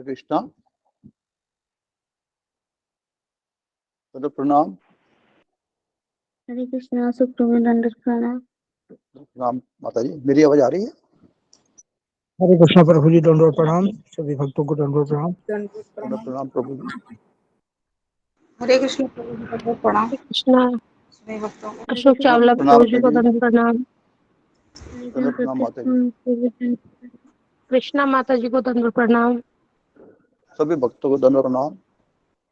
हरे कृष्णा। तो प्रणाम। हरे कृष्णा। सुप्रभात दंडवत प्रणाम। प्रणाम माता जी, मेरी आवाज आ रही है? हरे कृष्णा प्रभु जी, दंडवत प्रणाम। सभी भक्तों को दंडवत प्रणाम। प्रणाम प्रभु जी। हरे कृष्ण प्रभु जी, दंडवत प्रणाम। कृष्णा। सभी भक्तों को अशोक चावला प्रभु जी को दंडवत प्रणाम। दंडवत प्रणाम माता जी। कृष्णा माता जी को दंडवत प्रणाम। सभी भक्तों को दंडवत प्रणाम।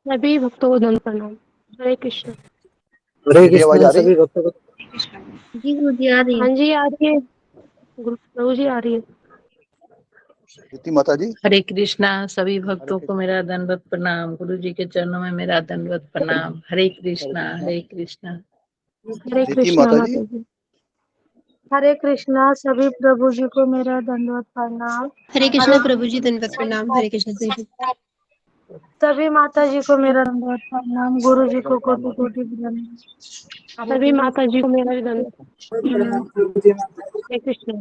सभी भक्तों को दंडवत प्रणाम। हरे कृष्ण। हरे मेरी आवाज कृष्णा आ रही सभी है? भक्तों को। जी गुरु जी आ रही है। हाँ जी आ रही है। प्रभु जी आ रही है। प्रीति माता जी। हरे कृष्णा सभी भक्तों को मेरा दंडवत प्रणाम। गुरु जी के चरणों में मेरा दंडवत प्रणाम। हरे कृष्णा हरे कृष्णा। हरे प्रीति कृष्णा माता जी। माता जी। हरे कृष्णा सभी प्रभु जी को मेरा दंडवत प्रणाम। हरे कृष्णा प्रभु जी, दंडवत प्रणाम। हरे कृष्ण सभी माता जी को मेरा दंडवत प्रणाम। गुरु जी को कोटि कोटि प्रणाम। सभी माता जी को मेरा भी दंडवत प्रणाम। हरे कृष्ण।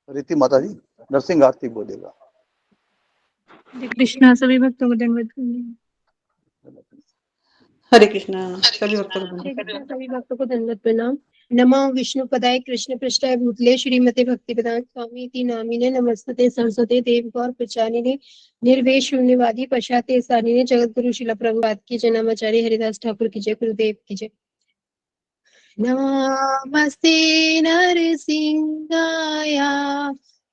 प्रीति माता जी नरसिंह आरती बोलेगा। हरे कृष्णा सभी भक्तों को दंडवत प्रणाम। हरे कृष्णा सभी भक्तों को हरे दंडवत कृष्णा सभी भक्तों को दंडवत प्रणाम। नमो विष्णु पदाय कृष्ण पृष्ठाय भूतले श्रीमते भक्ति प्रदान स्वामी इति नामिने नमस्ते सरस्वते देव गौर प्रचारिणे निर्वेश शून्यवादी पश्चाते सारिणे जगत गुरु शिला प्रभुपाद की जय। नामाचार्य हरिदास ठाकुर की जय। गुरुदेव की जय। नमस्ते नरसिंहाय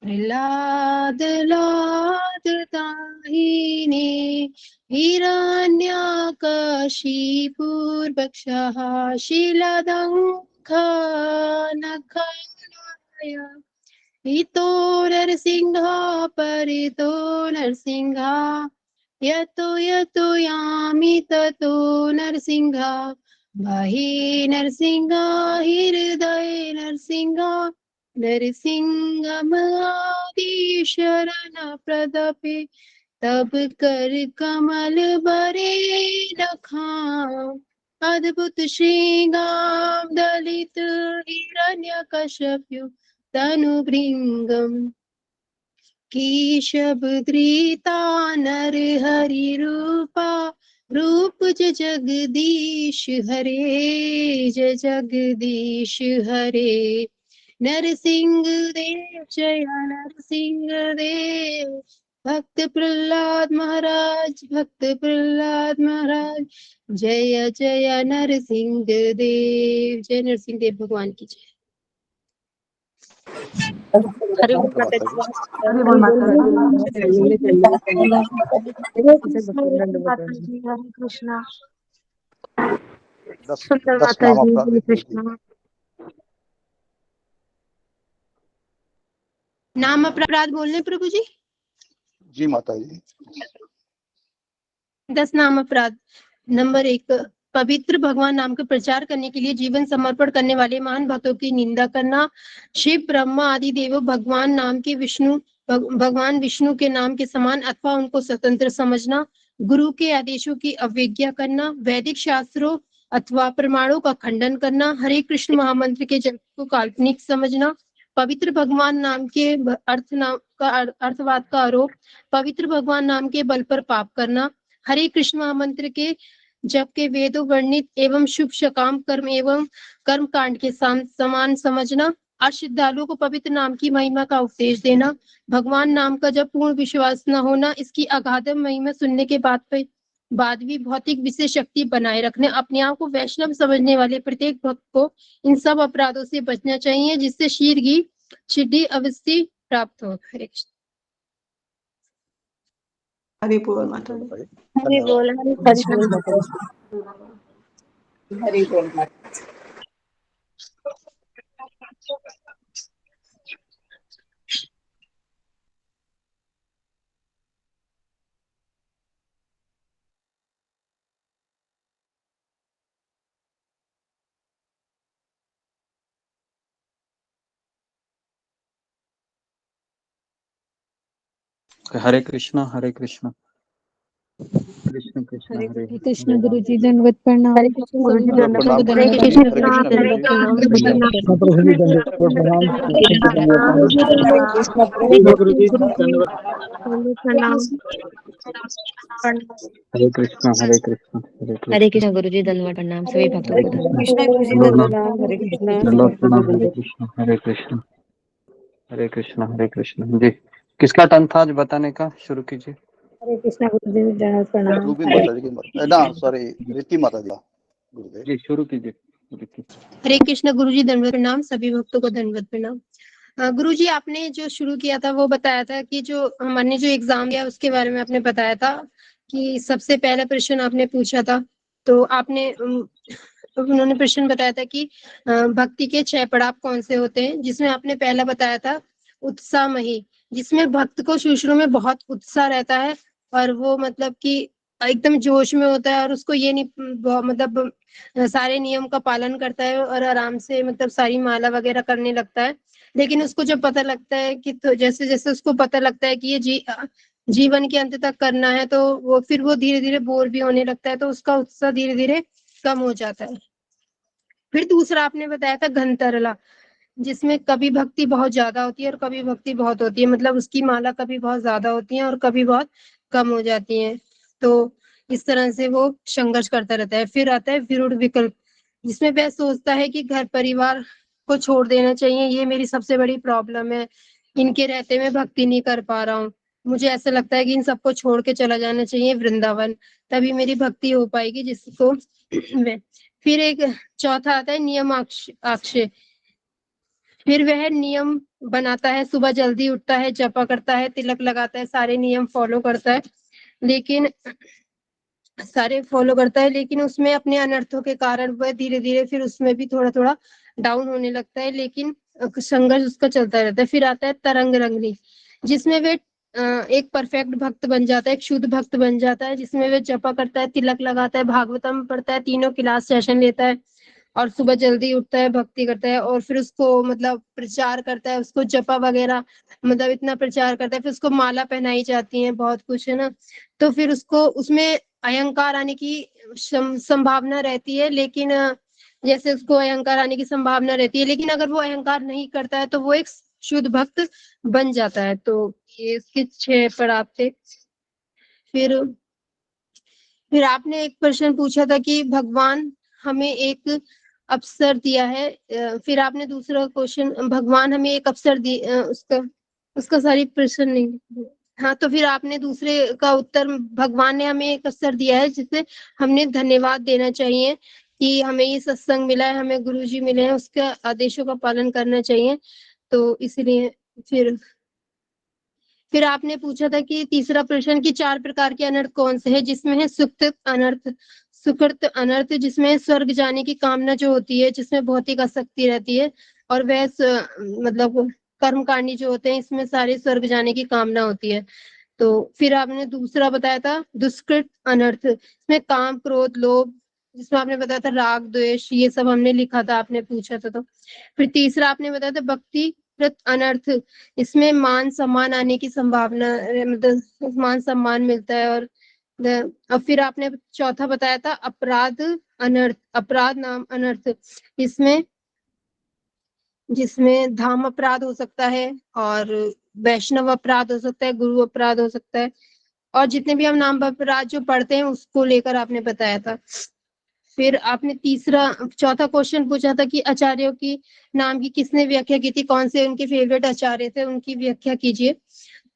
प्रह्लाद लाद दाहिने हिरण्यकशिपुर्भक्षः शीलदङ्घनखनाय इतो नरसिंहा परितो नरसिंहा यतो यतो यामि ततो नरसिंहा बाहि नरसिंहा हृदय नरसिंहा नरसिंहमादिशरण प्रदपे तब कर कमल बरे नखाम अद्भुत श्रृंगार दलित हिरण्यकश्यपु तनु भृंगम केशवधृता नर हरि रूपा रूप जय जगदीश हरे जय जगदीश हरे नरसिंह देव जय नरसिंह देव भक्त प्रहलाद महाराज भक्त प्रहलाद महाराज जय जय नरसिंह देव। जय नरसिंह देव भगवान की जय। हरे माता कृष्णा जी। माता जी। हरे कृष्णा। 10 सुंदर 10 माता नाम जी। अपराध हरे लिख लीजिए। कृष्णा। नाम अपराध बोलने प्रभु जी। जी माता जी। 10 नाम अपराध। नंबर 1, पवित्र भगवान नाम का प्रचार करने के लिए जीवन समर्पण करने वाले महान भक्तों की निंदा करना। शिव ब्रह्मा आदि देवों भगवान नाम के भगवान विष्णु के नाम के समान अथवा उनको स्वतंत्र समझना। गुरु के आदेशों की अवज्ञा करना। वैदिक शास्त्रों अथवा प्रमाणों का खंडन करना। हरे कृष्ण महामंत्र के जप को काल्पनिक समझना। पवित्र भगवान नाम के अर्थवाद का आरोप। पवित्र भगवान नाम के बल पर पाप करना। हरे कृष्ण महामंत्र के जप के वेदों वर्णित एवं शुभ सकाम कर्म एवं कर्म कांड के समान समझना। अश्रद्धालुओं को पवित्र नाम की महिमा का उपदेश देना। भगवान नाम का जब पूर्ण विश्वास न होना। इसकी अगाध महिमा सुनने के बाद भी भौतिक विशेष शक्ति बनाए रखने। अपने आप को वैष्णव समझने वाले प्रत्येक भक्त को इन सब अपराधों से बचना चाहिए, जिससे शीघ्र ही सिद्धि अवश्य प्राप्त हो। हरे कृष्ण। हरि बोल माता जी। हरे धन्यवाद। बोल। हरे कृष्णा। हरि बोल माता जी। हरे कृष्णा हरे कृष्णा। कृष्ण कृष्ण हरे हरे कृष्ण गुरु जी दंडवत प्रणाम। हरे कृष्ण गुरु जी दंडवत प्रणाम। हरे हरे कृष्ण कृष्ण हरे जी। कृष्ण प्रभु जी दंडवत प्रणाम, सभी भक्तों को दंडवत प्रणाम। हरे कृष्ण कृष्ण गुरु जी धन्यवाद। प्रणाम। हरे कृष्ण हरे कृष्ण हरे हरे कृष्ण कृष्ण गुरु जी दंडवत प्रणाम, सभी भक्तों हरे को कृष्ण। दंडवत। गुरु जी दंडवत धन्यवाद। हरे कृष्ण दंडवत प्रणाम। हरे कृष्ण हरे कृष्ण हरे कृष्ण हरे कृष्ण जी। किसका टर्न था आज बताने का? शुरू कीजिए। हरे कृष्ण गुरु जी दंडवत प्रणाम। रूबी माता जी की ना सॉरी रीति माता जी गुरुदेव। जी शुरू कीजिए। हरे कृष्ण गुरु जी दंडवत प्रणाम, सभी भक्तों को दंडवत प्रणाम। गुरु जी आपने जो शुरू किया था वो बताया था कि जो हमने जो एग्जाम दिया उसके बारे में आपने बताया था कि सबसे पहला प्रश्न आपने पूछा था। तो आपने उन्होंने प्रश्न बताया था कि भक्ति के 6 पड़ाव कौन से होते हैं, जिसमें आपने पहला बताया था उत्साहमयी, जिसमें भक्त को शुरू में बहुत उत्साह रहता है और वो मतलब कि एकदम जोश में होता है और उसको ये नहीं मतलब सारे नियम का पालन करता है और आराम से मतलब सारी माला वगैरह करने लगता है। लेकिन उसको जब पता लगता है कि तो जैसे जैसे उसको पता लगता है कि ये जीवन के अंत तक करना है तो वो धीरे धीरे बोर भी होने लगता है, तो उसका उत्साह धीरे धीरे कम हो जाता है। फिर दूसरा आपने बताया था घंटरला, जिसमें कभी भक्ति बहुत ज्यादा होती है और कभी भक्ति बहुत होती है, मतलब उसकी माला कभी बहुत ज्यादा होती है और कभी बहुत कम हो जाती है। तो इस तरह से वो संघर्ष करता रहता है। फिर आता है विरूढ़ विकल्प, जिसमें वह सोचता है कि घर परिवार को छोड़ देना चाहिए, ये मेरी सबसे बड़ी प्रॉब्लम है, इनके रहते मैं भक्ति नहीं कर पा रहा हूँ, मुझे ऐसा लगता है कि इन सबको छोड़ के चला जाना चाहिए वृंदावन, तभी मेरी भक्ति हो पाएगी, जिसको फिर एक चौथा आता है नियम आक्षेप। फिर वह नियम बनाता है, सुबह जल्दी उठता है, जपा करता है, तिलक लगाता है, सारे नियम फॉलो करता है, लेकिन उसमें अपने अनर्थों के कारण वह धीरे धीरे फिर उसमें भी थोड़ा थोड़ा डाउन होने लगता है, लेकिन संघर्ष उसका चलता रहता है। फिर आता है तरंग रंगनी, जिसमें वे एक परफेक्ट भक्त बन जाता है, एक शुद्ध भक्त बन जाता है, जिसमें वे जपा करता है, तिलक लगाता है, भागवतम पढ़ता है, तीनों क्लास सेशन लेता है और सुबह जल्दी उठता है, भक्ति करता है और फिर उसको मतलब प्रचार करता है, उसको जपा वगैरह मतलब इतना प्रचार करता है, फिर उसको माला पहनाई जाती है, बहुत कुछ है ना। तो फिर उसको उसमें अहंकार आने की संभावना रहती है, लेकिन जैसे उसको अहंकार आने की संभावना रहती है, लेकिन अगर वो अहंकार नहीं करता है तो वो एक शुद्ध भक्त बन जाता है। तो ये इसके 6 पड़ाव थे। फिर आपने एक प्रश्न पूछा था कि भगवान हमें एक अवसर दिया है, फिर आपने दूसरा क्वेश्चन भगवान हमें एक अवसर उसका उसका सारी प्रश्न नहीं। हाँ, तो फिर आपने दूसरे का उत्तर भगवान ने हमें एक अवसर दिया है जिससे हमने धन्यवाद देना चाहिए कि हमें ये सत्संग मिला है, हमें गुरुजी मिले हैं, उसके आदेशों का पालन करना चाहिए। तो इसलिए फिर आपने पूछा था कि तीसरा प्रश्न की 4 प्रकार के अनर्थ कौन से हैं, जिसमें है सुकृत अनर्थ, जिसमें स्वर्ग जाने की कामना जो होती है, जिसमें भौतिक आसक्ति रहती है, और वह मतलब कर्मकांडी जो होते हैं, इसमें सारे स्वर्ग जाने की कामना होती है। तो फिर आपने दूसरा बताया था दुष्कृत अनर्थ, इसमें काम क्रोध लोभ, जिसमें आपने बताया था राग द्वेष, ये सब हमने लिखा था, आपने पूछा था। तो फिर तीसरा आपने बताया था भक्ति कृत अनर्थ, इसमें मान सम्मान आने की संभावना, मतलब मान सम्मान मिलता है। और अब फिर आपने चौथा बताया था अपराध अनर्थ, अपराध नाम अनर्थ, इसमें जिसमें धाम अपराध हो सकता है और वैष्णव अपराध हो सकता है, गुरु अपराध हो सकता है, और जितने भी हम नाम अपराध जो पढ़ते हैं उसको लेकर आपने बताया था। फिर आपने चौथा क्वेश्चन पूछा था कि आचार्यों की नाम की किसने व्याख्या की थी, कौन से उनके फेवरेट आचार्य थे, उनकी व्याख्या कीजिए।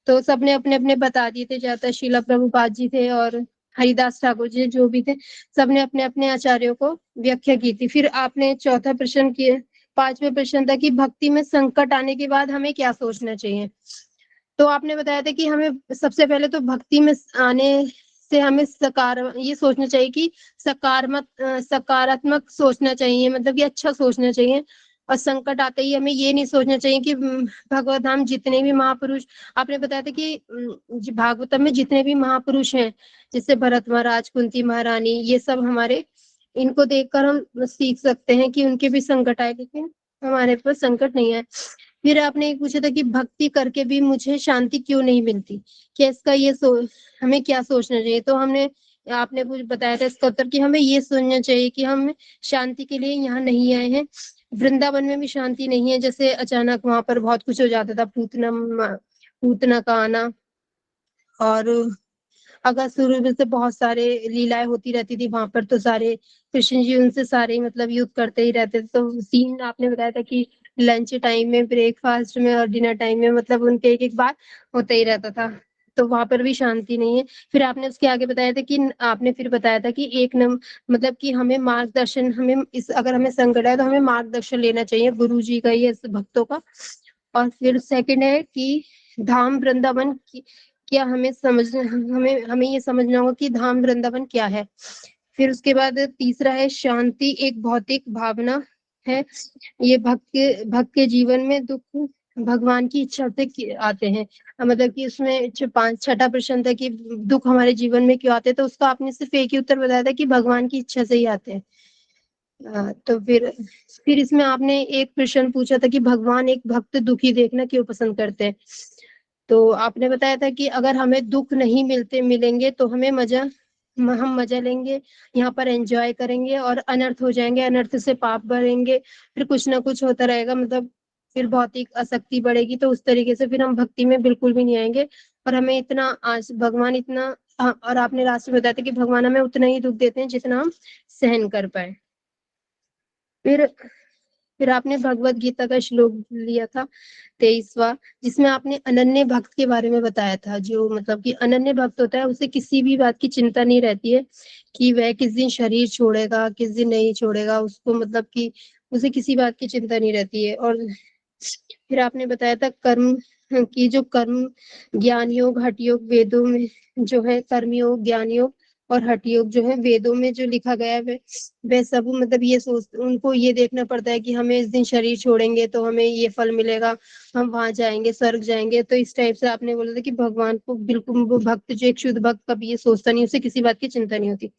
तो सबने अपने अपने बता दिए थे, ज्यादा शीला प्रभुपाद जी थे और हरिदास ठाकुर जी जो भी थे, सबने अपने अपने आचार्यों को व्याख्या की थी। फिर आपने चौथा प्रश्न किए, 5वें प्रश्न था कि भक्ति में संकट आने के बाद हमें क्या सोचना चाहिए। तो आपने बताया था कि हमें सबसे पहले तो भक्ति में आने से हमें ये सोचना चाहिए कि सकारात्मक सोचना चाहिए, मतलब कि अच्छा सोचना चाहिए, और संकट आते ही हमें ये नहीं सोचना चाहिए कि भगवत धाम जितने भी महापुरुष, आपने बताया था कि भागवतम में जितने भी महापुरुष हैं, जैसे भरत महाराज, कुंती महारानी, ये सब हमारे, इनको देखकर हम सीख सकते हैं कि उनके भी संकट आए, लेकिन हमारे पर संकट नहीं है। फिर आपने एक पूछा था कि भक्ति करके भी मुझे शांति क्यों नहीं मिलती, क्या इसका हमें क्या सोचना चाहिए। तो हमने आपने कुछ बताया था इसका उत्तर कि हमें ये सोचना चाहिए कि हम शांति के लिए यहाँ नहीं आए हैं। वृंदावन में भी शांति नहीं है, जैसे अचानक वहां पर बहुत कुछ हो जाता था, पूतना का आना, और अगर शुरू में से बहुत सारे लीलाएं होती रहती थी वहां पर, तो सारे कृष्ण जी उनसे सारे मतलब युद्ध करते ही रहते थे। तो सीन आपने बताया था कि लंच टाइम में, ब्रेकफास्ट में और डिनर टाइम में मतलब उनके एक एक बार होता ही रहता था, तो वहां पर भी शांति नहीं है। फिर आपने उसके आगे बताया था कि आपने फिर बताया था कि मतलब कि हमें मार्गदर्शन, हमें इस अगर हमें संकट है तो हमें मार्गदर्शन लेना चाहिए गुरु जी का, ये भक्तों का। और फिर सेकंड है कि धाम वृंदावन की क्या, हमें हमें ये समझना होगा कि धाम वृंदावन क्या है। फिर उसके बाद तीसरा है छांति एक भौतिक भावना है, ये भक्त के जीवन में दुख भगवान की इच्छा से आते हैं। मतलब कि उसमें छठा प्रश्न था कि दुख हमारे जीवन में क्यों आते हैं, तो उसका आपने सिर्फ एक ही उत्तर बताया था कि भगवान की इच्छा से ही आते हैं। तो फिर इसमें आपने एक प्रश्न पूछा था कि भगवान एक भक्त दुखी देखना क्यों पसंद करते हैं। तो आपने बताया था कि अगर हमें दुख नहीं मिलेंगे तो हम मजा लेंगे, यहाँ पर एंजॉय करेंगे, और अनर्थ हो जाएंगे, अनर्थ से पाप बढ़ेंगे, फिर कुछ ना कुछ होता रहेगा, मतलब फिर भौतिक आसक्ति बढ़ेगी, तो उस तरीके से फिर हम भक्ति में बिल्कुल भी नहीं आएंगे। और हमें इतना आज भगवान इतना, और आपने लास्ट में बताया था कि भगवान हमें उतना ही दुख देते हैं जितना हम सहन कर पाए। फिर आपने भगवत गीता का श्लोक लिया था 23वां, जिसमें आपने अनन्य भक्त के बारे में बताया था। जो मतलब कि अनन्य भक्त होता है उसे किसी भी बात की चिंता नहीं रहती है कि वह किस दिन शरीर छोड़ेगा, किस दिन नहीं छोड़ेगा, उसको मतलब कि उसे किसी बात की चिंता नहीं रहती है। और फिर आपने बताया था कर्म की, जो कर्म ज्ञान योग हठ योग वेदों में जो है, कर्म योग ज्ञान योग और हठ योग जो है वेदों में जो लिखा गया है, वे सब मतलब ये सोच उनको ये देखना पड़ता है कि हमें इस दिन शरीर छोड़ेंगे तो हमें ये फल मिलेगा, हम वहां जाएंगे, स्वर्ग जाएंगे। तो इस टाइप से आपने बोला था कि भगवान को बिल्कुल, वो भक्त जो एक शुद्ध भक्त कभी ये सोचता नहीं, उसे किसी बात की चिंता नहीं होती।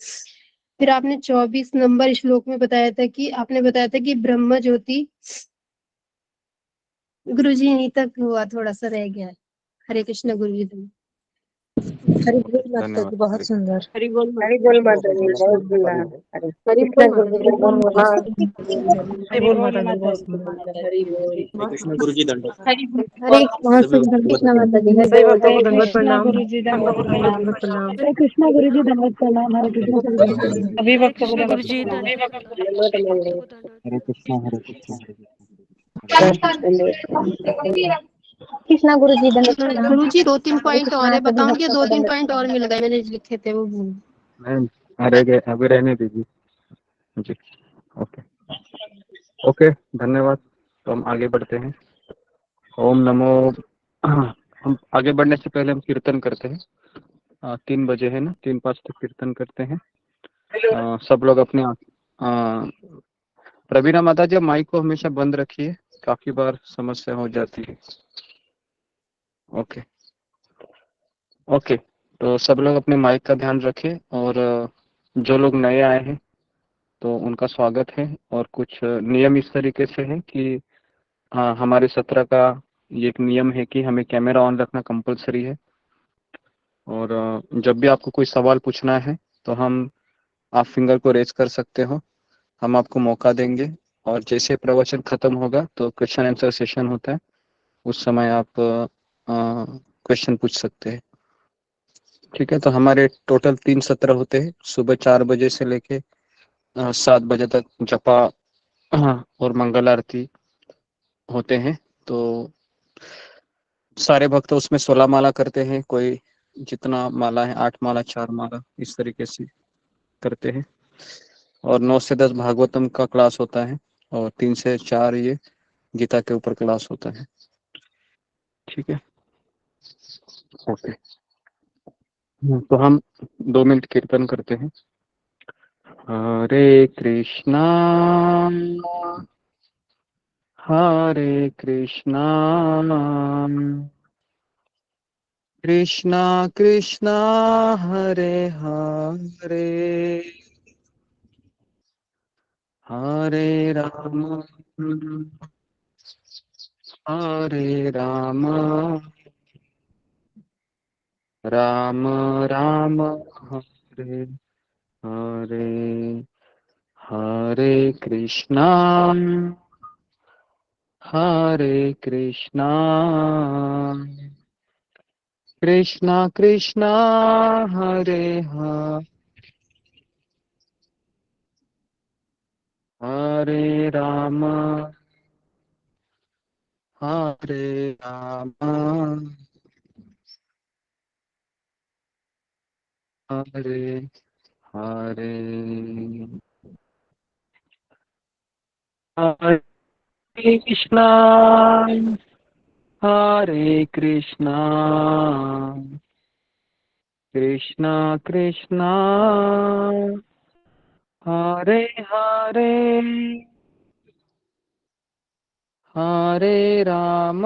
फिर आपने 24 नंबर श्लोक में बताया था कि आपने बताया था कि ब्रह्म ज्योति, गुरु जी यहीं तक हुआ, थोड़ा सा रह गया है। हरे कृष्ण गुरु जी। हरि बोल माता धन्यवाद। जी, बहुत सुंदर। हरि बोल हरि बोल माता जी, बहुत सुंदर। हरे हरि कृष्ण बोल गुरु जी, हाँ। हरि बोल माता जी, बहुत सुंदर। हरि बोल। कृष्ण गुरु जी दंडवत। हरि बोल। हरे बहुत सभी सुंदर, भक्तों को कृष्णा माता जी। हरे हरे दंडवत कृष्णा प्रणाम। गुरु जी दंडवत प्रणाम। हरे कृष्णा गुरु जी, दंडवत प्रणाम। हरे कृष्णा गुरु जी, दंडवत प्रणाम। सभी हरे भक्तों को कृष्णा गुरु दंडवत जी प्रणाम। दंडवत प्रणाम। दंडवत सभी भक्तों दंडवत। को दंडवत हरे कृष्णा हरे कृष्णा हरे कृष्णा गुरु जी, दंडवत प्रणाम। गुरु जी 2-3 हरे पॉइंट कृष्णा और है, सभी बताऊं कि भक्तों को 2-3 दंडवत पॉइंट और मिल गए, मैंने लिखे थे वो भूल। नहीं, अरे अभी रहने दीजिए जी। ओके ओके, धन्यवाद। तो हम आगे बढ़ते हैं। ओम नमो। हम आगे बढ़ने से पहले हम कीर्तन करते हैं। 3 बजे है ना, 3-5 तक कीर्तन करते हैं। सब लोग अपने प्रवीणा माता जी, माइक को हमेशा बंद रखिए, काफी बार समस्या हो जाती है। ओके ओके, तो सब लोग अपने माइक का ध्यान रखें। और जो लोग नए आए हैं तो उनका स्वागत है। और कुछ नियम इस तरीके से है कि हमारे सत्र का ये एक नियम है कि हमें कैमरा ऑन रखना कंपलसरी है। और जब भी आपको कोई सवाल पूछना है तो आप फिंगर को रेज कर सकते हो, हम आपको मौका देंगे। और जैसे प्रवचन खत्म होगा तो क्वेश्चन आंसर सेशन होता है, उस समय आप क्वेश्चन पूछ सकते हैं। ठीक है, तो हमारे टोटल 3 सत्र होते हैं, सुबह 4 बजे से लेके 7 बजे तक जपा और मंगल आरती होते हैं। तो सारे भक्त उसमें 16 माला करते हैं, कोई जितना माला है 8 माला 4 माला इस तरीके से करते हैं। और 9 से 10 भागवतम का क्लास होता है, और 3 से 4 ये गीता के ऊपर क्लास होता है। ठीक है, ओके। तो हम 2 मिनट कीर्तन करते हैं। हरे कृष्णा हरे कृष्णा कृष्णा कृष्णा हरे हरे हरे राम राम राम हरे हरे हरे कृष्णा कृष्णा कृष्णा हरे हरे राम हरे राम हरे हरे हरे कृष्णा हरे कृष्णा कृष्णा कृष्णा हरे हरे हरे राम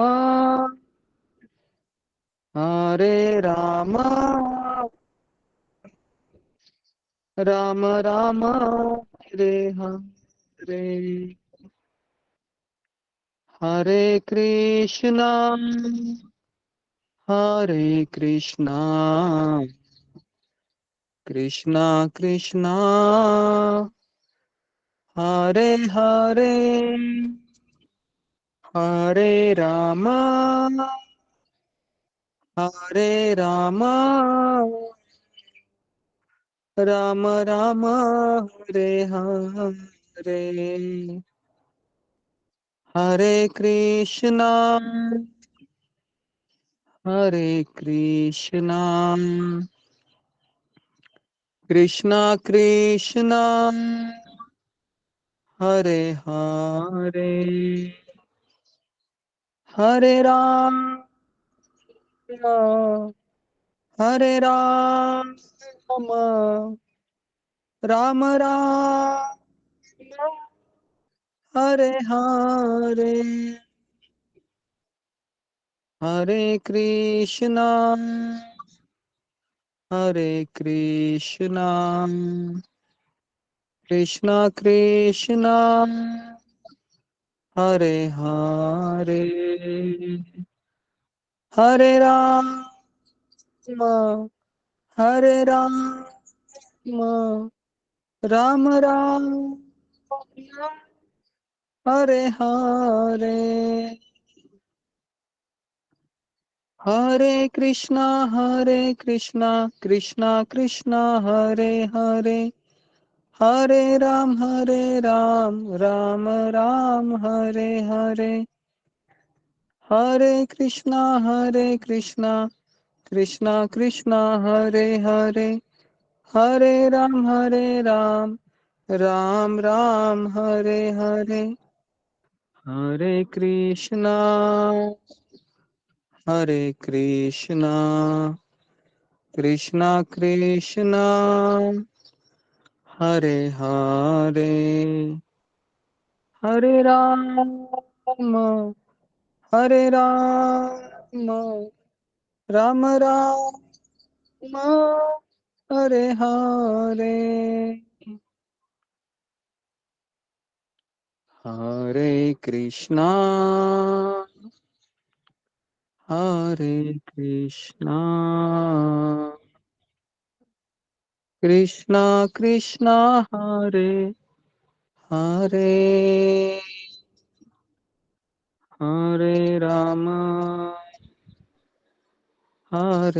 राम राम हरे हरे हरे कृष्णा कृष्णा कृष्णा हरे हरे हरे राम राम राम हरे हरे हरे कृष्णा कृष्णा कृष्णा हरे हरे हरे राम राम राम हरे हरे हरे कृष्णा कृष्णा कृष्णा हरे हरे हरे राम राम राम हरे हरे हरे कृष्णा कृष्णा कृष्णा हरे हरे हरे राम राम राम हरे हरे हरे कृष्णा कृष्णा कृष्णा हरे हरे हरे राम राम राम हरे हरे हरे कृष्णा कृष्णा कृष्णा हरे हरे हरे राम राम राम हरे हरे हरे कृष्णा कृष्णा कृष्णा हरे हरे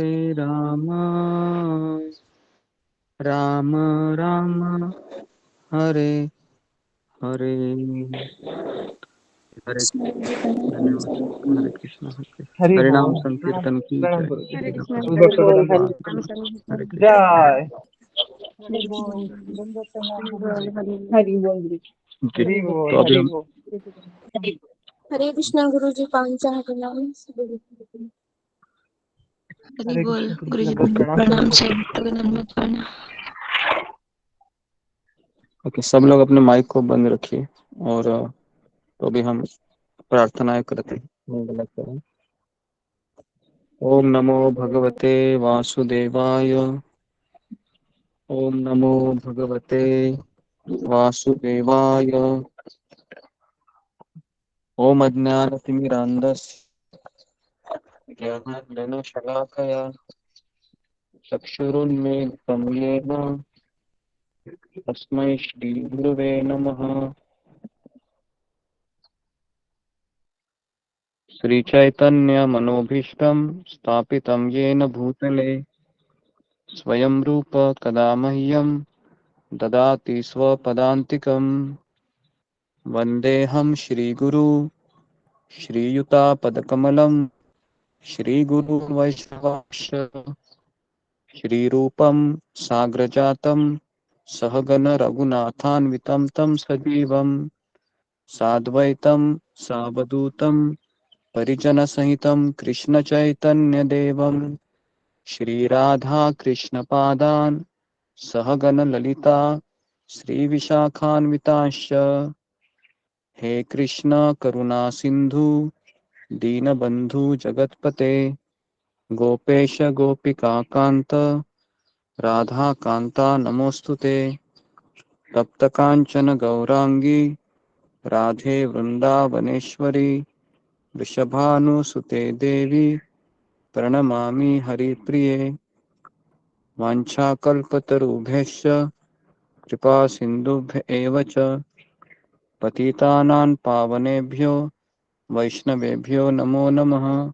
हरे राम राम राम हरे हरे हरे धन्यवाद हरे कृष्णा हरि हरे नाम बोल संकीर्तन की प्रणाम जय गुरु जी हरे कृष्ण विभक्त हरि बोल प्रणाम हरि हरे कृष्ण जय हरि बोल दंडवत प्रणाम गुरु जी। हरि बोल गुरु जी हरि बोल तो अभी हरि हम बोल हरे कृष्णा गुरु जी पांचा हरि हरे बोल कृष्ण गुरु गुरु जी जी दंडवत प्रणाम सभी प्रणाम भक्तों से दंडवत प्रणाम। ओके सब लोग अपने माइक को बंद रखिए और तो अभी हम प्रार्थनाएं करते हैं मंगल करें। ओम नमो भगवते वासुदेवाय ओम नमो भगवते वासुदेवाय ओम अज्ञानतिमिरान्धस्य ज्ञानाञ्जनशलाकया चक्षुरुन्मीलितं येन तस्मै श्रीगुरवे नमः। श्रीचैतन्यमनोभीष्टं स्थापितं येन भूतले स्वयं रूप कदा मह्यं ददाति स्वपदान्तिकम्। वन्देऽहं श्रीगुरु श्रीयुतापदकमलं श्रीगुरुवैष्णवांश श्रीरूपं साग्रजातं सहगण रघुनाथान्वितं तं सजीवं साद्वैतं सावधूतं परिजनसहितं कृष्णचैतन्यदेवं श्रीराधा कृष्णपादान् सहगण ललिता श्रीविशाखान्वितांश्च। हे कृष्ण करुणा सिंधु दीनबंधु जगतपते गोपेश गोपिका कांत राधा कांता नमोस्तुते। तप्त कांचन गौरांगी राधे वृंदावनेश्वरी वृषभानुसुते देवी प्रणमामि हरिप्रिये। वाञ्छाकल्पतरुभ्यश्च कृपा सिन्धुभ्य एव च पतितानां पावनेभ्यो वैष्णवेभ्यो नमो नमः।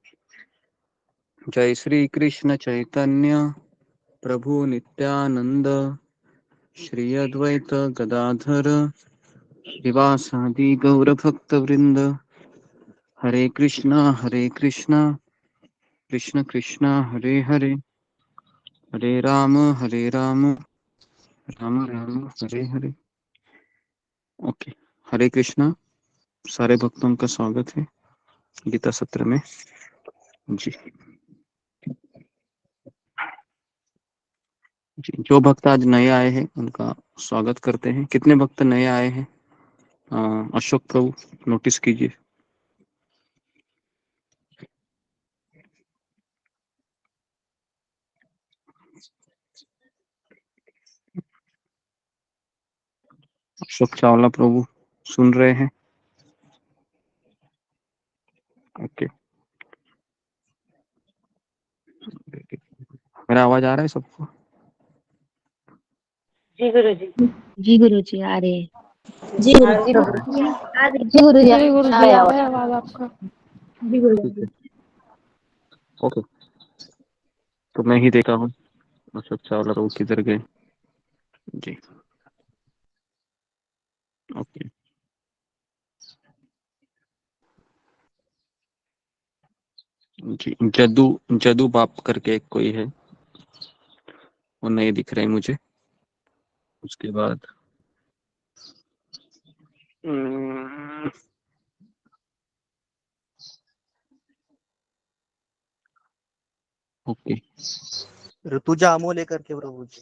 जय श्री कृष्ण चैतन्य प्रभु नित्यानंद श्री अद्वैत गदाधर श्रीवासादि गौर भक्त वृंद। हरे कृष्णा कृष्ण कृष्ण हरे हरे, हरे राम राम राम हरे हरे। ओके, हरे कृष्णा। सारे भक्तों का स्वागत है गीता सत्र में जी। जी, जो भक्त आज नए आए हैं उनका स्वागत करते हैं। कितने भक्त नए आए हैं? अशोक प्रभु नोटिस कीजिए। अशोक चावला प्रभु सुन रहे हैं? ओके, मेरा आवाज आ रहा है सबको? जी गुरु जी। जी गुरु जी आ रहे हैं। जी जी गुरु जी। गुरु जी जी गुरु जी, आ रहा है आवाज आपका। जी गुरु ठीक जी। है, ओके। तो मैं ही देखा हूँ अशोक चावला प्रभु किधर गए। जी ओके। जी, जदू बाप करके एक कोई है, वो नहीं दिख रहे मुझे। उसके बाद ओके, ऋतुजा अमोले करके प्रभु जी।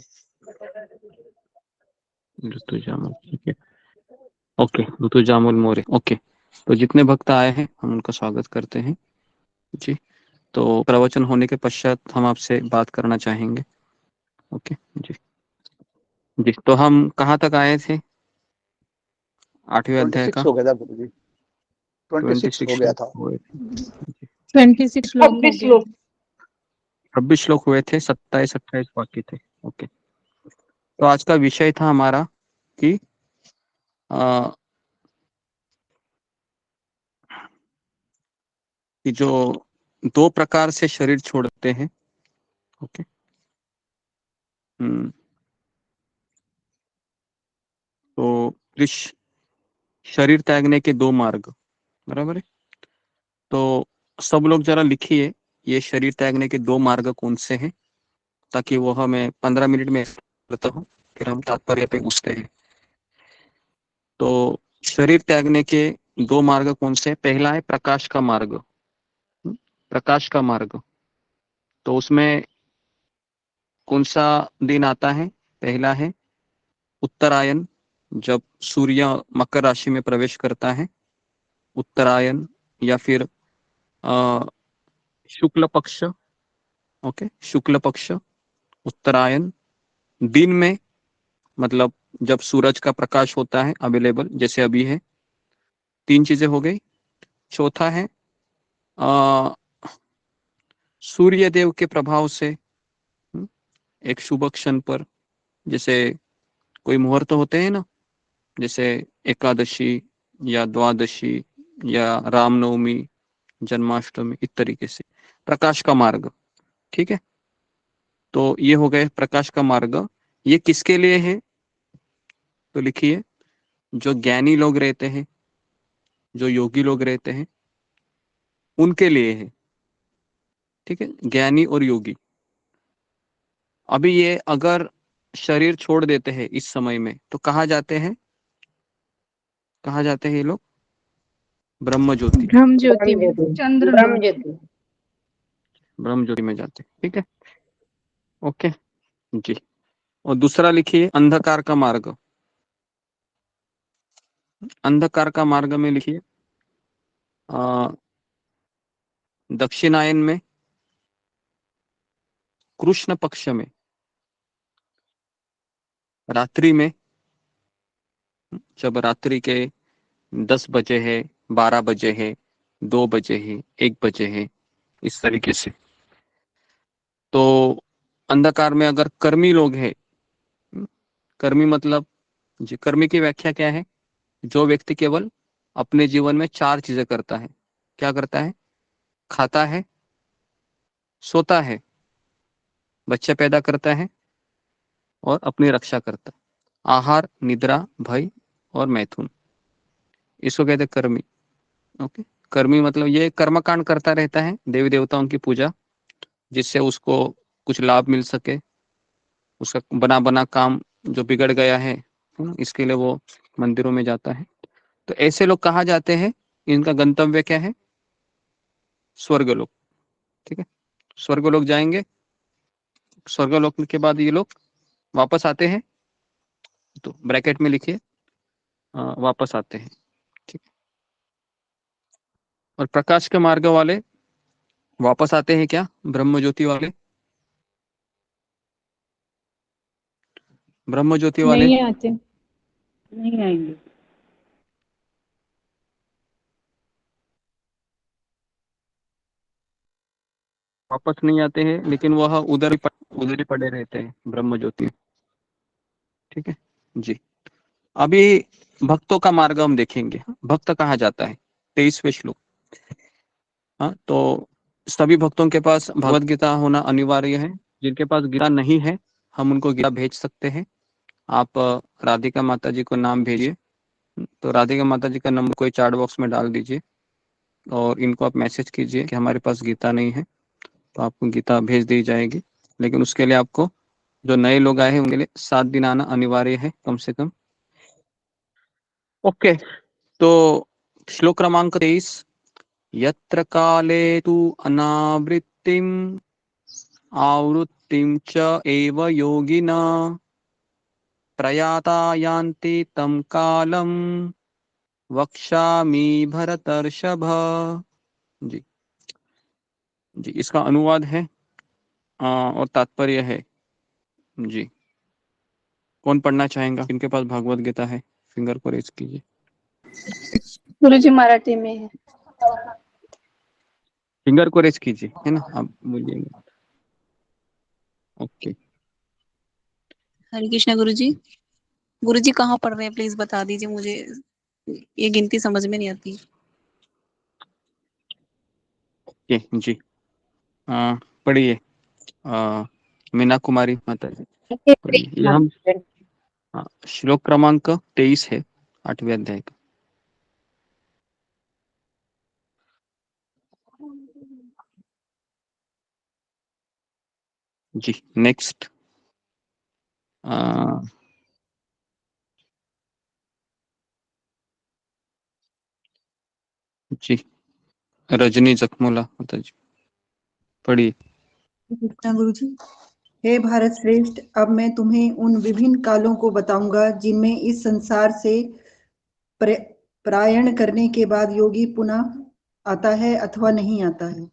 ऋतु जामुन, ठीक है। ओके, ऋतु जामुन मोरे। ओके, तो जितने भक्त आए हैं हम उनका स्वागत करते हैं जी। तो प्रवचन होने के पश्चात हम आपसे बात करना चाहेंगे। ओके जी। जी, तो हम कहाँ तक आए थे 8वें अध्याय 26 का? हो गया था गुरु जी, 26 हो 26 गया था। हुए, 26 श्लोक हो 26 गया। लोग 26 श्लोक हुए थे, 27-28 बाकी थे। ओके, तो आज का विषय था हमारा कि जो 2 प्रकार से शरीर छोड़ते हैं। ओके, तो इस शरीर त्यागने के 2 मार्ग, बराबर है। तो सब लोग जरा लिखिए ये शरीर त्यागने के 2 मार्ग कौन से हैं, ताकि वो हमें 15 मिनट में बताता हूँ, फिर हम तात्पर्य पे घुसते हैं। तो शरीर त्यागने के 2 मार्ग कौन से? पहला है प्रकाश का मार्ग। प्रकाश का मार्ग, तो उसमें कौन सा दिन आता है? पहला है उत्तरायण, जब सूर्य मकर राशि में प्रवेश करता है, उत्तरायण, या फिर शुक्ल पक्ष। ओके, शुक्ल पक्ष, उत्तरायण, दिन में, मतलब जब सूरज का प्रकाश होता है अवेलेबल, जैसे अभी है। 3 चीजें हो गई। चौथा है सूर्य देव के प्रभाव से एक शुभ क्षण पर, जैसे कोई मुहूर्त होते हैं ना, जैसे एकादशी या द्वादशी या रामनवमी, जन्माष्टमी, इस तरीके से प्रकाश का मार्ग। ठीक है, तो ये हो गए प्रकाश का मार्ग। ये किसके लिए है? तो लिखिए, जो ज्ञानी लोग रहते हैं, जो योगी लोग रहते हैं, उनके लिए है। ठीक है, ज्ञानी और योगी। अभी ये अगर शरीर छोड़ देते हैं इस समय में, तो कहाँ जाते हैं? कहाँ जाते हैं ये लोग? ब्रह्म ज्योति। ब्रह्म ज्योति में, ब्रह्म चंद्र ज्योति। ब्रह्म ज्योति में जाते हैं। ठीक है, ओके जी। और दूसरा लिखिए, अंधकार का मार्ग। अंधकार का मार्ग में लिखिए, दक्षिणायन में, कृष्ण पक्ष में, रात्रि में, जब रात्रि के 10 बजे है, 12 बजे है, 2 बजे है, 1 बजे है, इस तरीके से। तो अंधकार में अगर कर्मी लोग हैं, कर्मी मतलब जी, कर्मी की व्याख्या क्या है? जो व्यक्ति केवल अपने जीवन में 4 चीजें करता है। क्या करता है? खाता है, सोता है, बच्चे पैदा करता है और अपनी रक्षा करता है। आहार, निद्रा, भय और मैथुन, इसको कहते हैं कर्मी। ओके, कर्मी मतलब ये कर्मकांड करता रहता है, देवी देवताओं की पूजा, जिससे उसको कुछ लाभ मिल सके, उसका बना बना काम जो बिगड़ गया है ना, इसके लिए वो मंदिरों में जाता है। तो ऐसे लोग कहाँ जाते हैं? इनका गंतव्य क्या है? स्वर्गलोक। ठीक है, स्वर्गलोक जाएंगे। स्वर्गलोक के बाद ये लोग वापस आते हैं, तो ब्रैकेट में लिखिए, वापस आते हैं। ठीक है, और प्रकाश के मार्ग वाले वापस आते हैं क्या? ब्रह्म ज्योति वाले, ब्रह्म ज्योति वाले नहीं आते, नहीं आएंगे। वापस नहीं आते हैं, लेकिन वह उधर ही पड़े रहते हैं, ब्रह्म ज्योति। ठीक है जी। अभी भक्तों का मार्ग हम देखेंगे। भक्त कहाँ जाता है? 23वें श्लोक। हाँ, तो सभी भक्तों के पास भगवत गीता होना अनिवार्य है। जिनके पास गीता नहीं है, हम उनको गीता भेज सकते हैं। आप राधिका माता जी को नाम भेजिए, तो राधिका माता जी का नंबर कोई चैट बॉक्स में डाल दीजिए और इनको आप मैसेज कीजिए कि हमारे पास गीता नहीं है, तो आपको गीता भेज दी जाएगी। लेकिन उसके लिए आपको, जो नए लोग आए हैं उनके लिए 7 दिन आना अनिवार्य है कम से कम। ओके, तो श्लोक क्रमांक 23, यत्र काले तु अनावृत्तिम आवृत्तिम च एव योगिना प्रयाता यान्ति तम कालम वक्ष्यामि भरतर्षभ। जी जी, इसका अनुवाद है और तात्पर्य है जी। कौन पढ़ना चाहेगा? इनके पास भागवत गीता है, फिंगर को रेज कीजिए। गुरुजी मराठी में है। फिंगर को रेज कीजिए, है ना, आप बोलिएगा। ओके, हरे कृष्णा गुरुजी। गुरुजी कहाँ पढ़ रहे हैं, प्लीज बता दीजिए मुझे, ये गिनती समझ में नहीं आती। ओके जी। पढ़िए, मीना कुमारी माता जी पढ़िए। ये हम श्लोक क्रमांक 23 है, 8वें अध्याय का। जी नेक्स्ट, जी रजनी जखमोला माता जी पढ़िए। कृष्णा गुरुजी। हे भारत श्रेष्ठ, अब मैं तुम्हें उन विभिन्न कालों को बताऊंगा जिनमें इस संसार से प्रयाण करने के बाद योगी पुनः आता है अथवा नहीं आता है।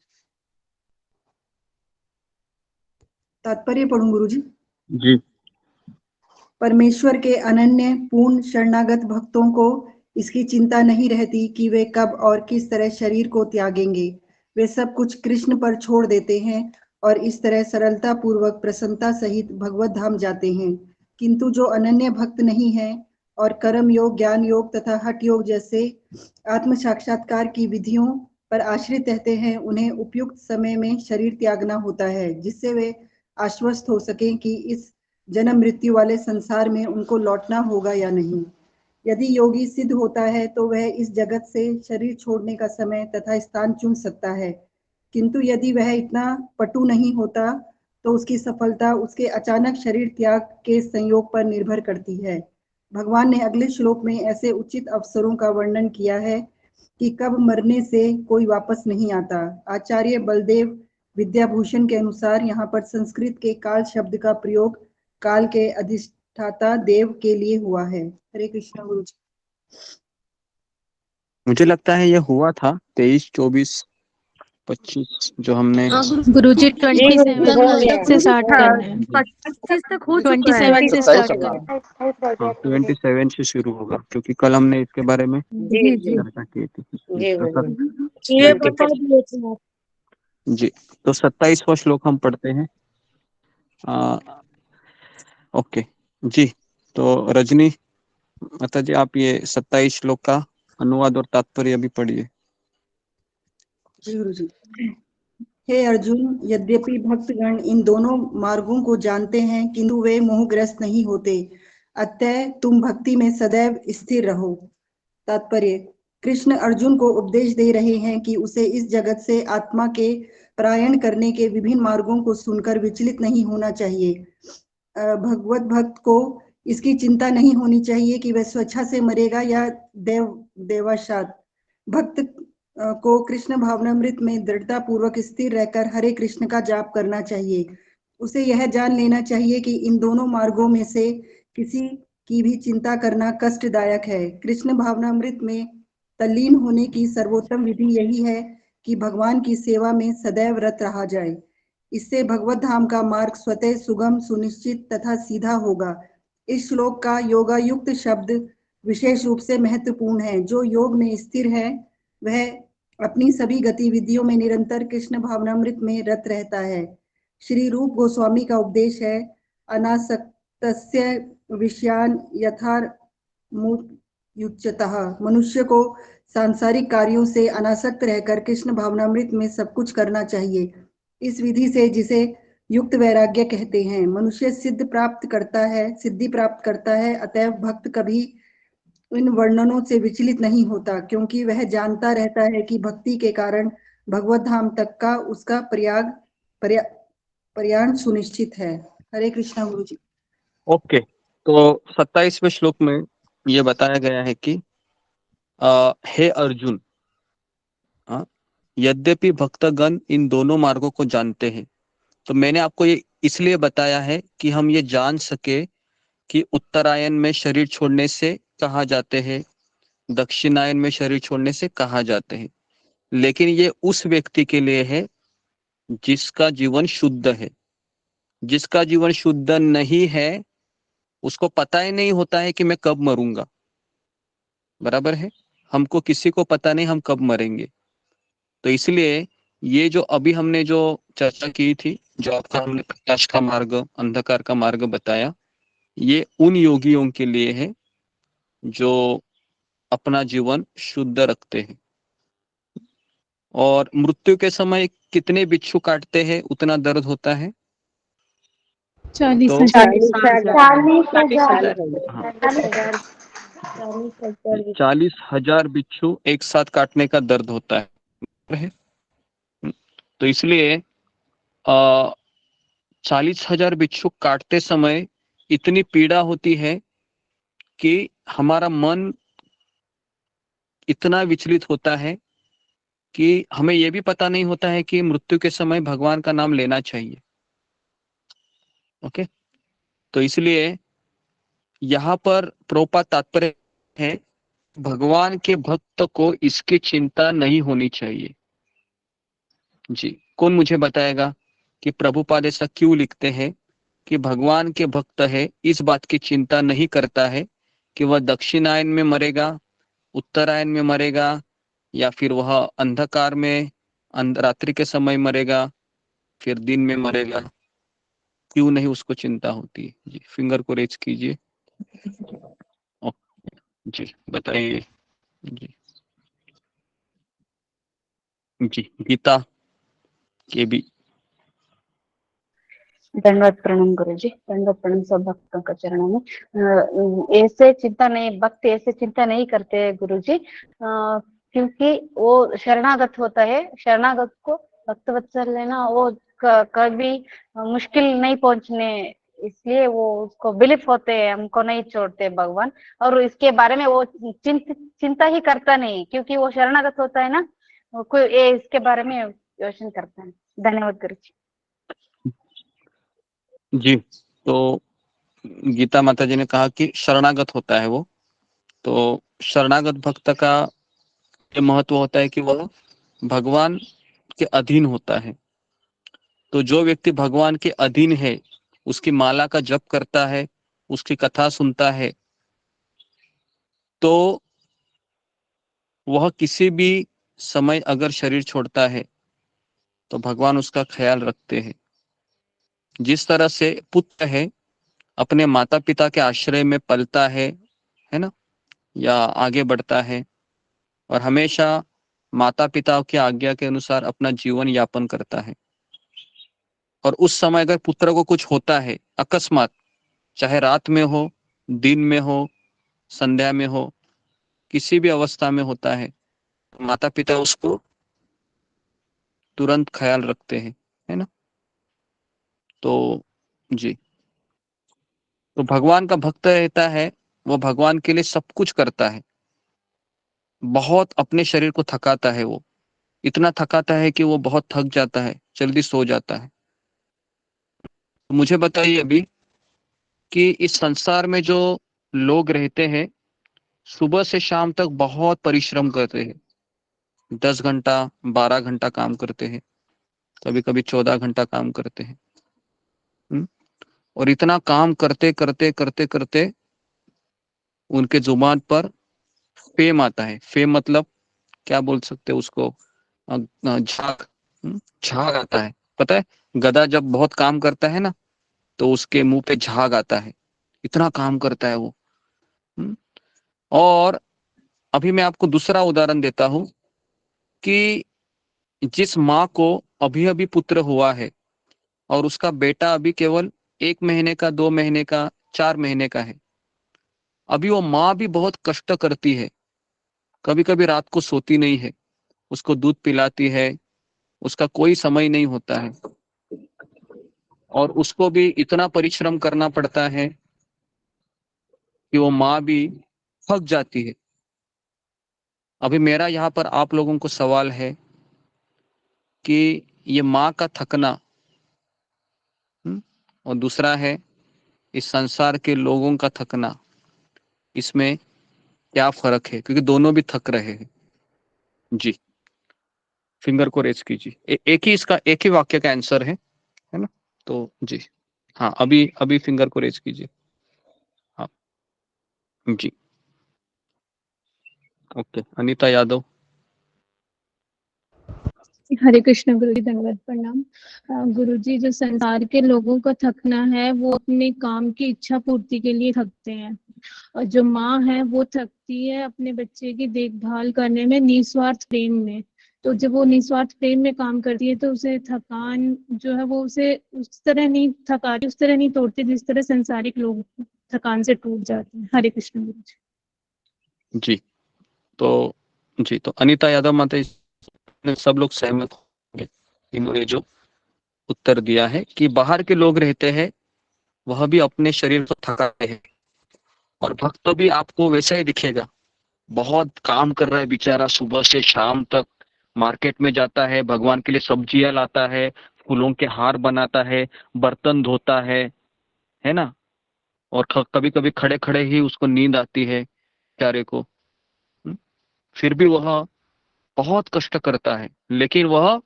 तात्पर्य पढ़ूं गुरुजी? जी। परमेश्वर के अनन्य पूर्ण शरणागत भक्तों को इसकी चिंता नहीं रहती कि वे कब और किस तरह शरीर को त्यागेंगे। वे सब कुछ कृष्ण पर छोड़ देते हैं और इस तरह सरलता पूर्वक प्रसन्नता सहित भगवत धाम जाते हैं। किंतु जो अनन्य भक्त नहीं है और कर्म योग, ज्ञान योग तथा हठ योग जैसे आत्म साक्षात्कार की विधियों पर आश्रित रहते हैं, उन्हें उपयुक्त समय में शरीर त्यागना होता है, जिससे वे आश्वस्त हो सकें कि इस जन्म मृत्यु वाले संसार में उनको लौटना होगा या नहीं। यदि योगी सिद्ध होता है तो वह इस जगत से शरीर छोड़ने का समय तथा स्थान चुन सकता है, किंतु यदि वह इतना पटु नहीं होता तो उसकी सफलता उसके अचानक शरीर त्याग के संयोग पर निर्भर करती है। भगवान ने अगले श्लोक में ऐसे उचित अवसरों का वर्णन किया है कि कब मरने से कोई वापस नहीं आता। आचार्य बलदेव विद्याभूषण के अनुसार यहाँ पर संस्कृत के काल शब्द का प्रयोग काल के अधिष्ठाता देव के लिए हुआ है। हरे कृष्ण गुरु जी। मुझे लगता है ये हुआ था 23, 24, 25 जो हमने गुरुजी जी गुरुजी 27 हो गया से स्टार्ट हाँ करना है। 25 तक हो चुका है। 27 से 27 स्टार्ट हो करना गया। है। हाँ 27 से शुरू होगा, क्योंकि कल हमने इसके बारे में जी जी चर्चा की थी। जी तो गुरुजी ये ठीक है बता चलिए। दिए थे आप। जी, तो 27वां श्लोक हम पढ़ते हैं। ओके जी, तो रजनी माता जी आप ये 27 श्लोक का अनुवाद और तात्पर्य अभी पढ़िए। जी गुरु जी। हे अर्जुन, यद्यपि भक्तगण इन दोनों मार्गों को जानते हैं किंतु वे मोहग्रस्त नहीं होते, अतः तुम भक्ति में सदैव स्थिर रहो। तात्पर्य: कृष्ण अर्जुन को उपदेश दे रहे हैं कि उसे इस जगत से आत्मा के पलायन करने के विभिन्न मार्गों को सुनकर विचलित नहीं होना चाहिए। भगवत भक्त को इसकी चिंता नहीं होनी चाहिए कि वह स्वेच्छा से मरेगा या देवाशात। भक्त को कृष्ण भावनामृत में दृढ़ता पूर्वक स्थिर रहकर हरे कृष्ण का जाप करना चाहिए। उसे यह जान लेना चाहिए कि इन दोनों मार्गों में से किसी की भी चिंता करना कष्टदायक है। कृष्ण भावनामृत में तल्लीन होने की सर्वोत्तम विधि यही है कि भगवान की सेवा में सदैव रत रहा जाए। इससे भगवत धाम का मार्ग स्वतः सुगम, सुनिश्चित तथा सीधा होगा। इस श्लोक का योगायुक्त शब्द विशेष रूप से महत्वपूर्ण है। जो योग में स्थिर है वह अपनी सभी गतिविधियों में निरंतर कृष्ण भावनामृत में रत रहता है। श्री रूप गोस्वामी का उपदेश है, अनासक्तस्य विषयान यथार्मुच्यतः। मनुष्य को सांसारिक कार्यों से अनासक्त रहकर कृष्ण भावनामृत में सब कुछ करना चाहिए। इस विधि से जिसे युक्त वैराग्य कहते हैं, मनुष्य सिद्धि प्राप्त करता है। अतएव भक्त कभी इन वर्णनों से विचलित नहीं होता, क्योंकि वह जानता रहता है कि भक्ति के कारण भगवत धाम तक का उसका प्रयाण सुनिश्चित है। हरे कृष्णा गुरु जी। ओके, तो 27वें श्लोक में ये बताया गया है कि हे अर्जुन, यद्यपि भक्तगण इन दोनों मार्गों को जानते हैं। तो मैंने आपको ये इसलिए बताया है कि हम ये जान सके कि उत्तरायण में शरीर छोड़ने से कहाँ जाते हैं, दक्षिणायन में शरीर छोड़ने से कहाँ जाते हैं। लेकिन ये उस व्यक्ति के लिए है जिसका जीवन शुद्ध है। जिसका जीवन शुद्ध नहीं है उसको पता ही नहीं होता है कि मैं कब मरूंगा। बराबर है, हमको किसी को पता नहीं हम कब मरेंगे। तो इसलिए ये जो अभी हमने जो चर्चा की थी, जो आपका हमने प्रकाश का मार्ग, अंधकार का मार्ग बताया, ये उन योगियों के लिए है जो अपना जीवन शुद्ध रखते हैं। और मृत्यु के समय कितने बिच्छू काटते हैं उतना दर्द होता है। 40,000। 40,000 बिच्छू एक साथ काटने का दर्द होता है। तो इसलिए 40,000 बिच्छू काटते समय इतनी पीड़ा होती है कि हमारा मन इतना विचलित होता है कि हमें यह भी पता नहीं होता है कि मृत्यु के समय भगवान का नाम लेना चाहिए। ओके, तो इसलिए यहाँ पर प्रोपा तात्पर्य है, भगवान के भक्त को इसकी चिंता नहीं होनी चाहिए। जी, कौन मुझे बताएगा कि प्रभुपाद ऐसा क्यों लिखते हैं कि भगवान के भक्त है इस बात की चिंता नहीं करता है कि वह दक्षिणायन में मरेगा, उत्तरायण में मरेगा, या फिर वह अंधकार में रात्रि के समय मरेगा, फिर दिन में मरेगा, क्यों नहीं उसको चिंता होती है? जी, फिंगर को रेज कीजिए। जी बताइए। जी जी, गीता के भी। दंडवत प्रणाम गुरुजी, दंडवत प्रणाम सब भक्तों का चरणों में। ऐसे चिंता नहीं, भक्त ऐसे चिंता नहीं करते गुरुजी, क्योंकि वो शरणागत होता है। शरणागत को भक्त वत्सल लेना वो कभी मुश्किल नहीं पहुंचने, इसलिए वो उसको बिलीफ होते हैं, हमको नहीं छोड़ते भगवान। और इसके बारे में वो चिंता ही करता नहीं, क्योंकि वो शरणागत होता है ना, वो कोई इसके बारे में योचना करता है। धन्यवाद गुरुजी। जी, तो गीता माता जी ने कहा कि शरणागत होता है वो। तो शरणागत भक्त का ये महत्व होता है कि वह भगवान के अधीन होता है। तो जो व्यक्ति भगवान के अधीन है, उसकी माला का जप करता है, उसकी कथा सुनता है, तो वह किसी भी समय अगर शरीर छोड़ता है तो भगवान उसका ख्याल रखते हैं। जिस तरह से पुत्र है अपने माता पिता के आश्रय में पलता है ना, या आगे बढ़ता है और हमेशा माता पिता की आज्ञा के अनुसार अपना जीवन यापन करता है। और उस समय अगर पुत्र को कुछ होता है अकस्मात, चाहे रात में हो, दिन में हो, संध्या में हो, किसी भी अवस्था में होता है, माता पिता उसको तुरंत ख्याल रखते हैं, है ना। तो जी, तो भगवान का भक्त रहता है, वो भगवान के लिए सब कुछ करता है। बहुत अपने शरीर को थकाता है, वो इतना थकाता है कि वो बहुत थक जाता है, जल्दी सो जाता है। तो मुझे बताइए अभी कि इस संसार में जो लोग रहते हैं, सुबह से शाम तक बहुत परिश्रम करते हैं, 10 घंटा 12 घंटा काम करते हैं, कभी कभी 14 घंटा काम करते हैं। और इतना काम करते करते करते करते उनके जुबान पर फेम आता है। फेम मतलब क्या बोल सकते हैं उसको, झाग, झाग आता है। पता है, गधा जब बहुत काम करता है ना तो उसके मुंह पे झाग आता है, इतना काम करता है वो। और अभी मैं आपको दूसरा उदाहरण देता हूं कि जिस माँ को अभी अभी पुत्र हुआ है और उसका बेटा अभी केवल 1 महीने का, 2 महीने का, 4 महीने का है, अभी वो माँ भी बहुत कष्ट करती है, कभी कभी रात को सोती नहीं है, उसको दूध पिलाती है, उसका कोई समय नहीं होता है, और उसको भी इतना परिश्रम करना पड़ता है कि वो माँ भी थक जाती है। अभी मेरा यहाँ पर आप लोगों को सवाल है कि ये माँ का थकना और दूसरा है इस संसार के लोगों का थकना, इसमें क्या फर्क है? क्योंकि दोनों भी थक रहे हैं। जी, फिंगर को रेज कीजिए। एक ही इसका, एक ही वाक्य का आंसर है ना। तो जी हाँ, अभी अभी फिंगर को रेज कीजिए। हाँ जी, ओके। अनीता यादव। हरे कृष्ण गुरु जी, धन्यवाद प्रणाम। गुरु जी, जो संसार के लोगों का थकना है वो अपने काम की इच्छा पूर्ति के लिए थकते हैं, और जो माँ है वो थकती है अपने बच्चे की देखभाल करने में, निस्वार्थ प्रेम में। तो जब वो निस्वार्थ प्रेम में काम करती है तो उसे थकान जो है वो उसे उस तरह नहीं थकाती, उस तरह नहीं तोड़ती जिस तरह संसारिक लोग थकान से टूट जाते हैं। हरे कृष्ण गुरु जी। जी, तो जी, तो अनीता यादव माता ने सब लोग सहमत होंगे, इन्होंने जो उत्तर दिया है कि बाहर के लोग रहते हैं वह भी अपने शरीर को थकाते हैं, और भक्त भी आपको वैसा ही दिखेगा, बहुत काम कर रहा है बेचारा, सुबह से शाम तक मार्केट में जाता है, भगवान के लिए सब्जियां लाता है, फूलों के हार बनाता है, बर्तन धोता है ना। और कभी कभी खड़े खड़े ही उसको नींद आती है बेचारे को। फिर भी वह बहुत कष्ट करता है, लेकिन वह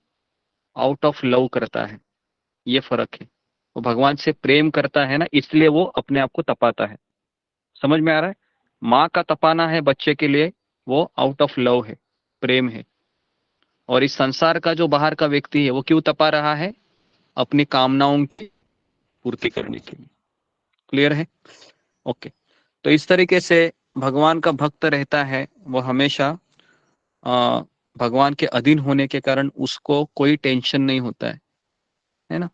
आउट ऑफ लव करता है। ये फर्क है, वो भगवान से प्रेम करता है ना, इसलिए वो अपने आप को तपाता है। समझ में आ रहा है? माँ का तपाना है बच्चे के लिए, वो आउट ऑफ लव है, प्रेम है। और इस संसार का जो बाहर का व्यक्ति है वो क्यों तपा रहा है? अपनी कामनाओं की पूर्ति करने के लिए। क्लियर है? ओके। तो इस तरीके से भगवान का भक्त रहता है, वो हमेशा भगवान के अधीन होने के कारण उसको कोई टेंशन नहीं होता है ना।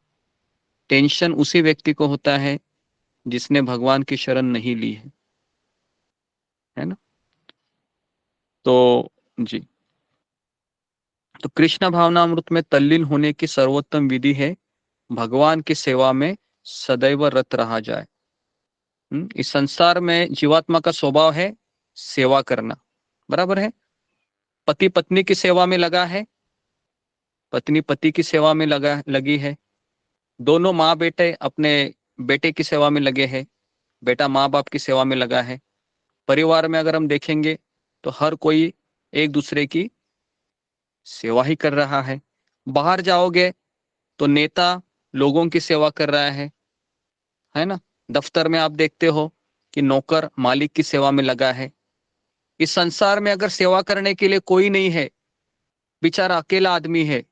टेंशन उसी व्यक्ति को होता है जिसने भगवान की शरण नहीं ली है ना। तो जी, तो कृष्ण भावनामृत में तल्लीन होने की सर्वोत्तम विधि है भगवान की सेवा में सदैव रत रहा जाए। इस संसार में जीवात्मा का स्वभाव है सेवा करना, बराबर है। पति पत्नी की सेवा में लगा है, पत्नी पति की सेवा में लगी है, दोनों माँ बेटे अपने बेटे की सेवा में लगे हैं, बेटा माँ बाप की सेवा में लगा है। परिवार में अगर हम देखेंगे तो हर कोई एक दूसरे की सेवा ही कर रहा है। बाहर जाओगे तो नेता लोगों की सेवा कर रहा है ना। दफ्तर में आप देखते हो कि नौकर मालिक की सेवा में लगा है। इस संसार में अगर सेवा करने के लिए कोई नहीं है, बेचारा अकेला आदमी है,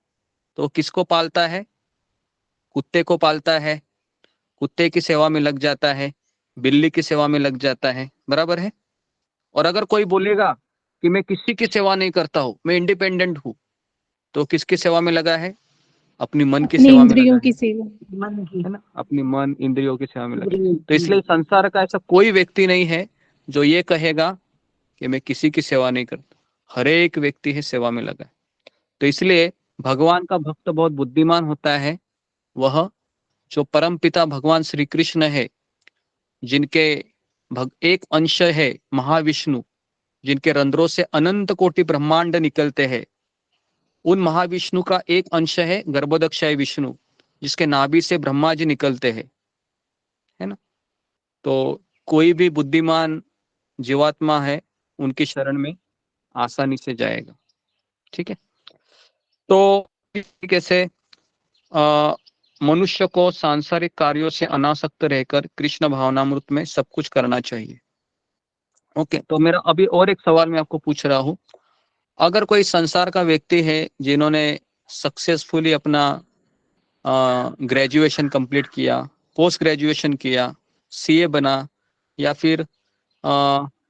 तो किसको पालता है? कुत्ते को पालता है, कुत्ते की सेवा में लग जाता है, बिल्ली की सेवा में लग जाता है, बराबर है। और अगर कोई बोलेगा कि मैं किसी की सेवा नहीं करता हूं, मैं इंडिपेंडेंट हूं, तो किसकी सेवा में लगा है? अपनी मन की अपनी सेवा में इंद्रियों लगा की है, सेवा। है ना। अपनी मन इंद्रियों की सेवा में लगा है। तो इसलिए संसार का ऐसा कोई व्यक्ति नहीं है जो ये कहेगा कि मैं किसी की सेवा नहीं करता। हर एक व्यक्ति है सेवा में लगा है। तो इसलिए भगवान का भक्त बहुत बुद्धिमान होता है, वह जो परम पिता भगवान श्री कृष्ण है, जिनके एक अंश है महाविष्णु, जिनके रंध्रों से अनंत कोटि ब्रह्मांड निकलते हैं, उन महाविष्णु का एक अंश है गर्भोदक्षाय विष्णु, जिसके नाभि से ब्रह्मा जी निकलते हैं, है ना। तो कोई भी बुद्धिमान जीवात्मा है उनकी शरण में आसानी से जाएगा। ठीक है। तो तरीके से मनुष्य को सांसारिक कार्यों से अनासक्त रहकर कृष्ण भावनामृत में सब कुछ करना चाहिए। ओके। तो मेरा अभी और एक सवाल मैं आपको पूछ रहा हूं, अगर कोई संसार का व्यक्ति है जिन्होंने सक्सेसफुली अपना ग्रेजुएशन कंप्लीट किया, पोस्ट ग्रेजुएशन किया, सीए बना, या फिर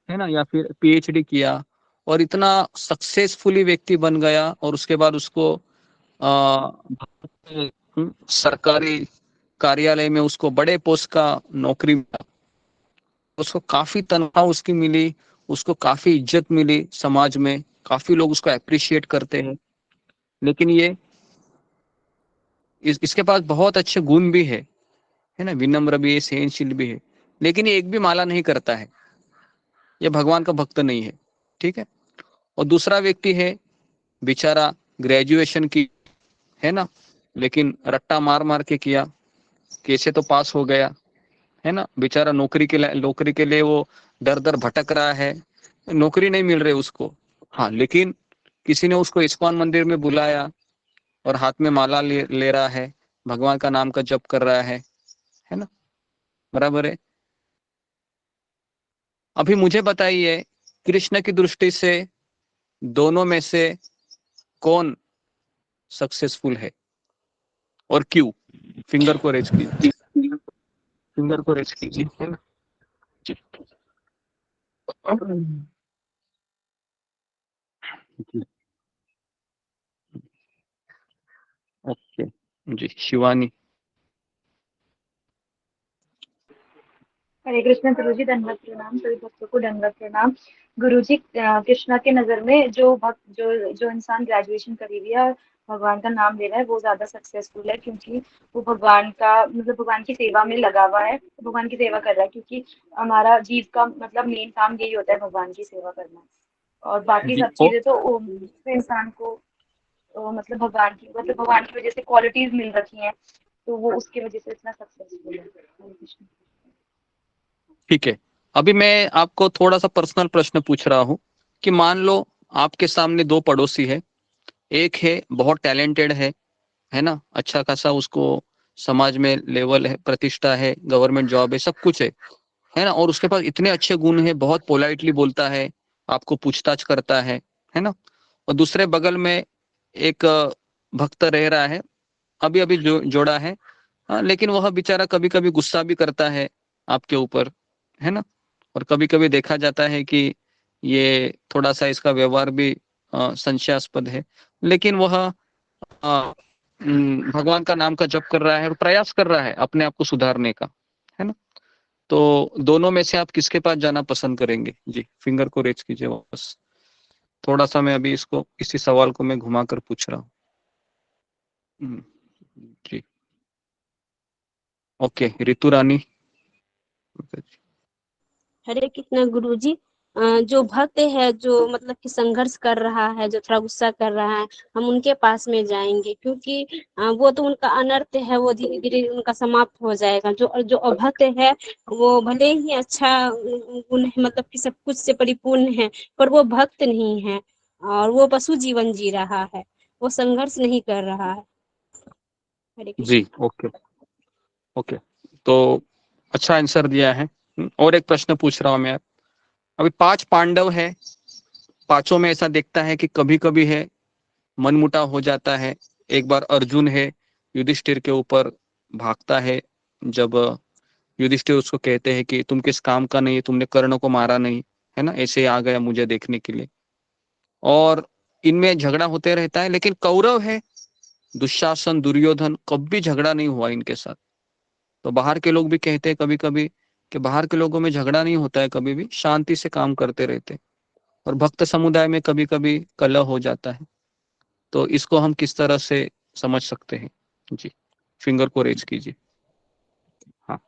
है ना, या फिर पीएचडी किया, और इतना सक्सेसफुली व्यक्ति बन गया, और उसके बाद उसको सरकारी कार्यालय में उसको बड़े पोस्ट का नौकरी मिला, उसको काफी तनख्वाह उसकी मिली, उसको काफी इज्जत मिली समाज में, काफी लोग उसको अप्रिशिएट करते हैं, लेकिन ये इसके पास बहुत अच्छे गुण भी है ना, विनम्र भी है, सहनशील भी है, लेकिन ये एक भी माला नहीं करता है, ये भगवान का भक्त नहीं है। ठीक है। और दूसरा व्यक्ति है बेचारा ग्रेजुएशन की, है ना, लेकिन रट्टा मार मार के किया, कैसे तो पास हो गया, है ना। बेचारा नौकरी के लिए वो दर दर भटक रहा है, नौकरी नहीं मिल रही उसको। हाँ, लेकिन किसी ने उसको इस्कॉन मंदिर में बुलाया और हाथ में माला ले रहा है, भगवान का नाम का जप कर रहा है ना, बराबर है। अभी मुझे बताइए, कृष्ण की दृष्टि से दोनों में से कौन सक्सेसफुल है और क्यों? फिंगर को रेज कीजिए, फिंगर को रेज कीजिए, है ना। ओके जी, शिवानी। हरे कृष्ण गुरुजी, दंडवत प्रणाम। सभी भक्तों को दंडवत प्रणाम। गुरुजी, कृष्णा के नजर में जो भक्त जो इंसान ग्रेजुएशन करी हुई है और भगवान का नाम ले रहा है वो ज्यादा सक्सेसफुल है, क्योंकि वो भगवान का मतलब भगवान की सेवा में लगा हुआ है, भगवान की सेवा कर रहा है। क्योंकि हमारा जीव का मतलब मेन काम यही होता है भगवान की सेवा करना, और बाकी सब चीजें तो इंसान को मतलब भगवान की वजह से क्वालिटीज मिल रखी हैं, तो वो उसकी वजह से इतना सक्सेसफुल है। हरे कृष्ण। ठीक है। अभी मैं आपको थोड़ा सा पर्सनल प्रश्न पूछ रहा हूँ कि मान लो आपके सामने दो पड़ोसी है, एक है बहुत टैलेंटेड है ना, अच्छा खासा उसको समाज में लेवल है, प्रतिष्ठा है, गवर्नमेंट जॉब है, सब कुछ है ना, और उसके पास इतने अच्छे गुण है, बहुत पोलाइटली बोलता है, आपको पूछताछ करता है ना। और दूसरे बगल में एक भक्त रह रहा है, अभी अभी जोड़ा है। हाँ, लेकिन वह बेचारा कभी कभी गुस्सा भी करता है आपके ऊपर, है ना। और कभी कभी देखा जाता है कि ये थोड़ा सा इसका व्यवहार भी संशयास्पद है, लेकिन वह भगवान का नाम का जप कर रहा है और प्रयास कर रहा है अपने आप को सुधारने का, है ना। तो दोनों में से आप किसके पास जाना पसंद करेंगे? जी, फिंगर को रेज कीजिए वापस। थोड़ा सा मैं अभी इसको, इसी सवाल को मैं घुमा कर पूछ रहा हूँ। जी, ओके, ऋतु रानी। हरे कृष्णा गुरुजी। जो भक्त है, जो मतलब कि संघर्ष कर रहा है, जो थोड़ा गुस्सा कर रहा है, हम उनके पास में जाएंगे, क्योंकि वो तो उनका अनर्थ है, वो धीरे धीरे उनका समाप्त हो जाएगा। जो जो अभक्त है, वो भले ही अच्छा गुण है, मतलब कि सब कुछ से परिपूर्ण है, पर वो भक्त नहीं है और वो पशु जीवन जी रहा है, वो संघर्ष नहीं कर रहा है। हरे कृष्ण। जी, ओके ओके, तो अच्छा आंसर दिया है। और एक प्रश्न पूछ रहा हूं मैं। अभी 5 पांडव है, पांचों में ऐसा देखता है कि कभी कभी है मनमुटाव हो जाता है। एक बार अर्जुन है, युधिष्ठिर के ऊपर भागता है, जब युधिष्ठिर उसको कहते हैं कि तुम किस काम का नहीं है, तुमने कर्ण को मारा नहीं, है ना, ऐसे ही आ गया मुझे देखने के लिए। और इनमें झगड़ा होते रहता है। लेकिन कौरव है, दुशासन, दुर्योधन, कभी झगड़ा नहीं हुआ इनके साथ। तो बाहर के लोग भी कहते हैं कभी कभी कि बाहर के लोगों में झगड़ा नहीं होता है, कभी भी शांति से काम करते रहते हैं। और भक्त समुदाय में कभी कभी कलह हो जाता है। तो इसको हम किस तरह से समझ सकते हैं? जी, फिंगर को रेज कीजिए। हाँ,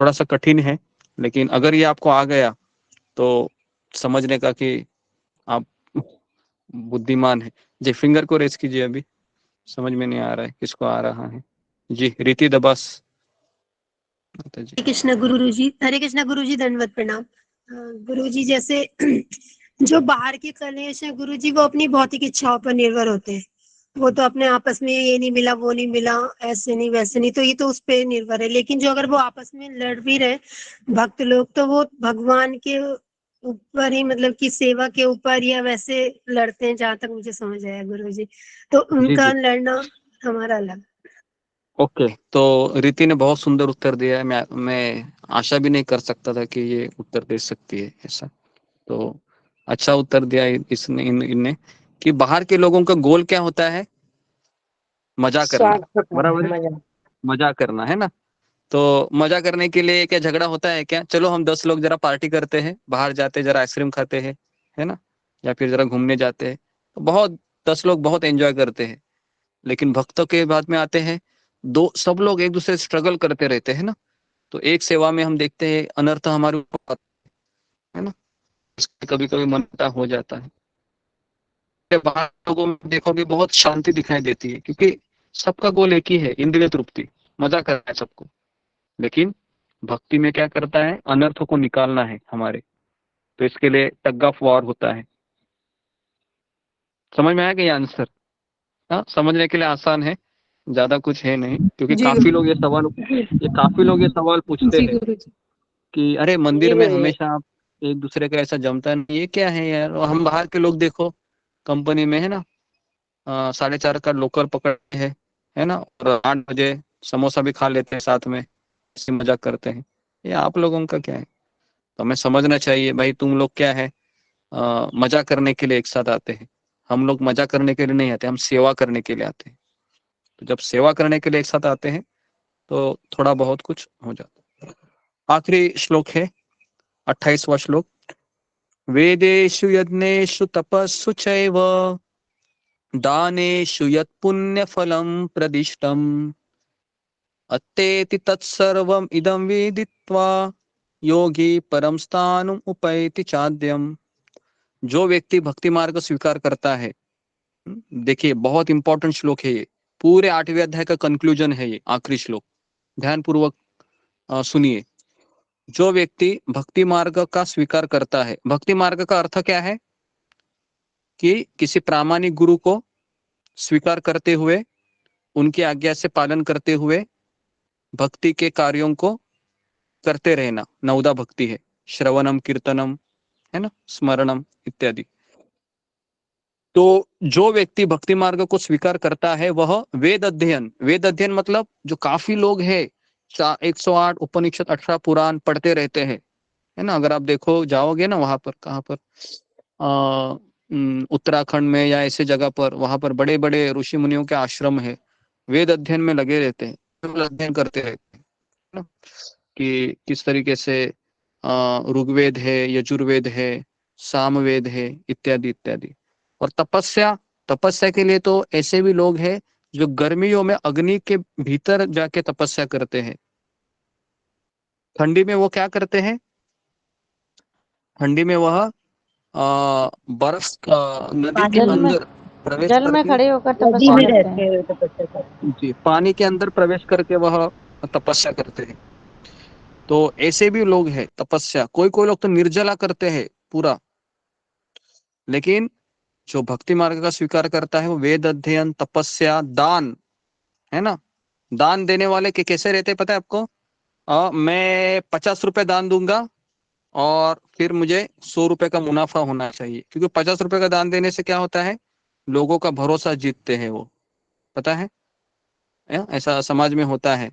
थोड़ा सा कठिन है, लेकिन अगर ये आपको आ गया तो समझने का कि आप बुद्धिमान है। जी, फिंगर को रेज कीजिए। अभी समझ में नहीं आ रहा है, किसको आ रहा है? जी, रीति दबास माता जी। हरे कृष्णा गुरुजी, दंडवत प्रणाम। गुरुजी, जैसे जो बाहर के कलेश है गुरुजी, वो अपनी भौतिक इच्छाओं पर निर्भर होते हैं। वो तो अपने आपस में ये नहीं मिला, वो नहीं मिला, ऐसे नहीं वैसे नहीं, तो ये तो उस पे निर्भर है। लेकिन जो अगर वो आपस में लड़ भी रहे भक्त लोग, तो वो भगवान के ऊपर ही, मतलब कि सेवा के ऊपर या वैसे लड़ते हैं, जहां तक मुझे समझ आया गुरुजी। तो जी उनका जी, लड़ना हमारा अलग। ओके, तो रीति ने बहुत सुंदर उत्तर दिया है। मैं आशा भी नहीं कर सकता था कि ये उत्तर दे सकती है ऐसा। तो अच्छा उत्तर दिया इसने, इनने, कि बाहर के लोगों का गोल क्या होता है? मजा करना, बराबर है, मजा। मजा करना, है ना। तो मजा करने के लिए क्या झगड़ा होता है क्या? चलो हम 10 लोग जरा पार्टी करते हैं, बाहर जाते जरा आइसक्रीम खाते हैं, है ना, या फिर जरा घूमने जाते हैं, तो बहुत 10 लोग बहुत एंजॉय करते हैं। लेकिन भक्तों के बाद में आते हैं, दो सब लोग एक दूसरे से स्ट्रगल करते रहते हैं ना। तो एक सेवा में हम देखते हैं अनर्थ हमारे ऊपर आता है ना, कभी कभी मनता हो जाता है। बाहर लोगों में देखोगे बहुत शांति दिखाई देती है, क्योंकि सबका गोल एक ही है, इंद्रिय तृप्ति, मजा करना है सबको। लेकिन भक्ति में क्या करता है? अनर्थों को निकालना है हमारे। तो इसके लिए टग ऑफ वॉर होता है। समझ में आया कि ये आंसर? हाँ, समझने के लिए आसान है, ज्यादा कुछ है नहीं, क्योंकि जी काफी लोग ये सवाल पूछते जी हैं गुरु जी। कि अरे जी मंदिर में गुरुजी। हमेशा आप एक दूसरे का ऐसा जमता नहीं, ये क्या है यार? और हम बाहर के लोग देखो कंपनी में, है ना, 4:30 का लोकल पकड़ते हैं, है ना, और 8 बजे समोसा भी खा लेते हैं साथ में, ऐसे मजाक करते हैं। ये आप लोगों का क्या है? तो हमें समझना चाहिए भाई, तुम लोग क्या है, मजा करने के लिए एक साथ आते हैं। हम लोग मजा करने के लिए नहीं आते, हम सेवा करने के लिए आते हैं। तो जब सेवा करने के लिए एक साथ आते हैं तो थोड़ा बहुत कुछ हो जाता है। आखिरी श्लोक है, 28वां श्लोक। वेदेषु यज्ञेषु तपस्सु चैव दानेषु यत् पुण्यफलं प्रदिष्टम् अत्तेति तत्सर्वम् इदं विदित्वा योगी परम स्थानम् उपैति चाद्यम। जो व्यक्ति भक्ति मार्ग स्वीकार करता है, देखिए बहुत इंपॉर्टेंट श्लोक है ये, पूरे 8वें अध्याय का कंक्लूजन है ये आखिरी श्लोक, ध्यान पूर्वक सुनिए। जो व्यक्ति भक्ति मार्ग का स्वीकार करता है, भक्ति मार्ग का अर्थ क्या है? कि किसी प्रामाणिक गुरु को स्वीकार करते हुए, उनकी आज्ञा से पालन करते हुए भक्ति के कार्यों को करते रहना, नवदा भक्ति है। श्रवणम, कीर्तनम, है ना, स्मरणम इत्यादि। तो जो व्यक्ति भक्ति मार्ग को स्वीकार करता है वह वेद अध्ययन मतलब जो काफी लोग हैं 108 उपनिषद 18 पुराण पढ़ते रहते हैं, है ना। अगर आप देखो जाओगे ना वहां पर, कहाँ पर, उत्तराखंड में या ऐसे जगह पर, वहां पर बड़े बड़े ऋषि मुनियों के आश्रम है, वेद अध्ययन में लगे रहते हैं, केवल अध्ययन करते रहते हैं ना, कि किस तरीके से ऋग्वेद है, यजुर्वेद है, सामवेद है, इत्यादि इत्यादि। और तपस्या के लिए तो ऐसे भी लोग हैं जो गर्मियों में अग्नि के भीतर जाके तपस्या करते हैं। ठंडी में वो क्या करते हैं, ठंडी में वह बर्फ नदी के अंदर प्रवेश जल में करके, खड़े होकर तपस्या करते हैं। जी, पानी के अंदर प्रवेश करके वह तपस्या करते हैं। तो ऐसे भी लोग हैं तपस्या, कोई कोई लोग तो निर्जला करते हैं पूरा। लेकिन जो भक्ति मार्ग का स्वीकार करता है वो वेद अध्ययन, तपस्या, दान, है ना। दान देने वाले के कैसे रहते हैं पता है आपको? मैं 50 रुपए दान दूंगा और फिर मुझे 100 रुपए का मुनाफा होना चाहिए, क्योंकि 50 रुपए का दान देने से क्या होता है, लोगों का भरोसा जीतते हैं वो, पता है, ऐसा समाज में होता है।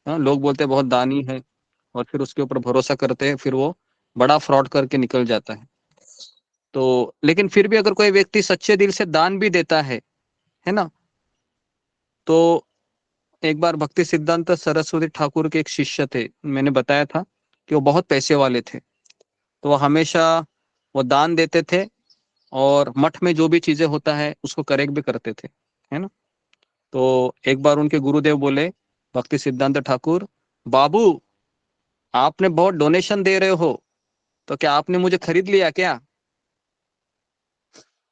लोग बोलते हैं बहुत दानी है और फिर उसके ऊपर भरोसा करते हैं, फिर वो बड़ा फ्रॉड करके निकल जाता है। तो लेकिन फिर भी अगर कोई व्यक्ति सच्चे दिल से दान भी देता है ना, तो एक बार भक्ति सिद्धांत सरस्वती ठाकुर के एक शिष्य थे, मैंने बताया था कि वो बहुत पैसे वाले थे, तो वो हमेशा वो दान देते थे और मठ में जो भी चीजें होता है उसको करेक्ट भी करते थे, है ना। तो एक बार उनके गुरुदेव बोले, भक्ति सिद्धांत ठाकुर, बाबू आपने बहुत डोनेशन दे रहे हो, तो क्या आपने मुझे खरीद लिया क्या?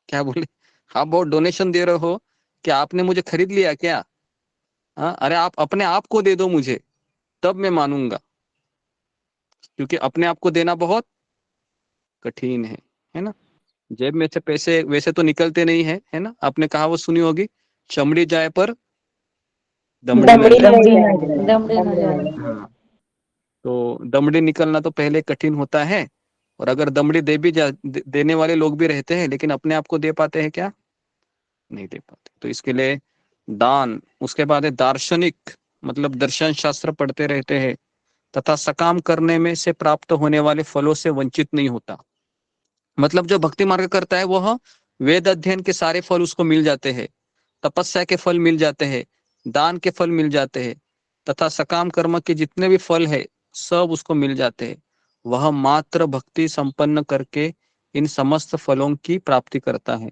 क्या बोले, आप बहुत डोनेशन दे रहे हो, क्या आपने मुझे खरीद लिया क्या? अरे आप अपने आप को दे दो मुझे, तब मैं मानूंगा, क्योंकि अपने आप को देना बहुत कठिन है ना। जेब में से पैसे वैसे तो निकलते नहीं है ना। आपने कहावत सुनी होगी, चमड़ी जाए पर दमड़ी न जाए। हाँ, तो दमड़ी निकलना तो पहले कठिन होता है, और अगर दमड़ी देने वाले लोग भी रहते हैं, लेकिन अपने आप को दे पाते हैं क्या? नहीं दे पाते। तो इसके लिए दान, उसके बाद है दार्शनिक, मतलब दर्शन शास्त्र पढ़ते रहते हैं, तथा सकाम करने में से प्राप्त होने वाले फलों से वंचित नहीं होता। मतलब जो भक्ति मार्ग करता है वह वेद अध्ययन के सारे फल उसको मिल जाते हैं, तपस्या के फल मिल जाते हैं, दान के फल मिल जाते हैं, तथा सकाम कर्म के जितने भी फल है सब उसको मिल जाते हैं। वह मात्र भक्ति संपन्न करके इन समस्त फलों की प्राप्ति करता है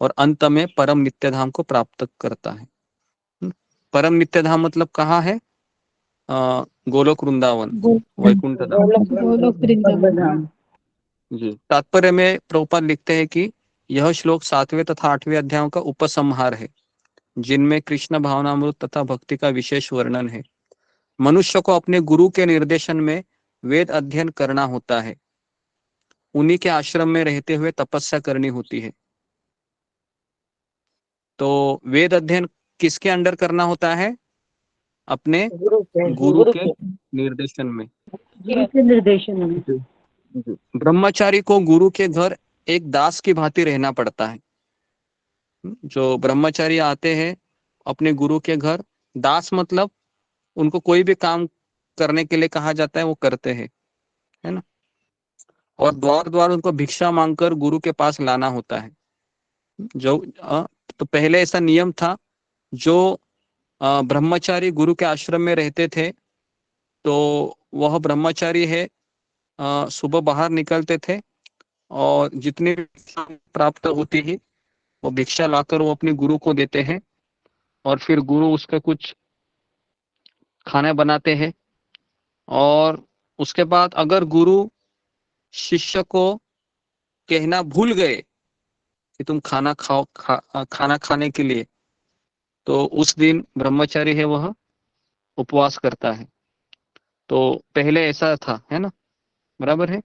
और अंत में परम नित्य धाम को प्राप्त करता है। परम नित्य धाम मतलब कहाँ है? गोलोक वृंदावन, वैकुंठ धाम। जी, तात्पर्य में प्रभुपाद लिखते हैं कि यह श्लोक 7वें तथा 8वें अध्यायों का उपसंहार है, जिनमें कृष्ण भावनामृत तथा भक्ति का विशेष वर्णन है। मनुष्य को अपने गुरु के निर्देशन में वेद अध्ययन करना होता है, उन्हीं के आश्रम में रहते हुए तपस्या करनी होती है। तो वेद अध्ययन किसके अंडर करना होता है? अपने गुरु के निर्देशन में। ब्रह्मचारी को गुरु के घर एक दास की भांति रहना पड़ता है। जो ब्रह्मचारी आते हैं अपने गुरु के घर, दास मतलब उनको कोई भी काम करने के लिए कहा जाता है, वो करते हैं, है ना। और द्वार द्वार उनको भिक्षा मांगकर गुरु के पास लाना होता है। जो तो पहले ऐसा नियम था, जो ब्रह्मचारी गुरु के आश्रम में रहते थे तो वह ब्रह्मचारी है सुबह बाहर निकलते थे और जितनी प्राप्त होती है वो भिक्षा लाकर वो अपने गुरु को देते हैं, और फिर गुरु उसका कुछ खाना बनाते हैं। और उसके बाद अगर गुरु शिष्य को कहना भूल गए कि तुम खाना खाओ, खाना खाने के लिए, तो उस दिन ब्रह्मचारी है वह उपवास करता है। तो पहले ऐसा था, है ना, बराबर है।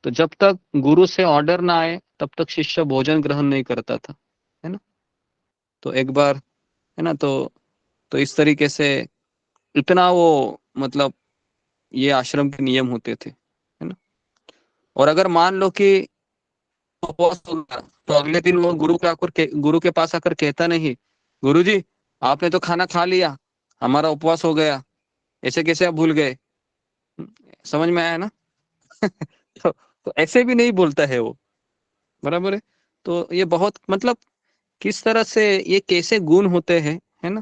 तो जब तक गुरु से ऑर्डर ना आए तब तक शिष्य भोजन ग्रहण नहीं करता था, है ना। तो एक बार, है ना, तो इस तरीके से इतना वो, मतलब ये आश्रम के नियम होते थे, है ना। और अगर मान लो कि उपवास हो गया, तो अगले दिन वो गुरु के पास आकर कहता नहीं, गुरुजी आपने तो खाना खा लिया, हमारा उपवास हो गया, ऐसे कैसे आप भूल गए। समझ में आया ना? तो ऐसे भी नहीं बोलता है वो, बराबर है। तो ये बहुत मतलब किस तरह से ये कैसे गुण होते हैं, है ना,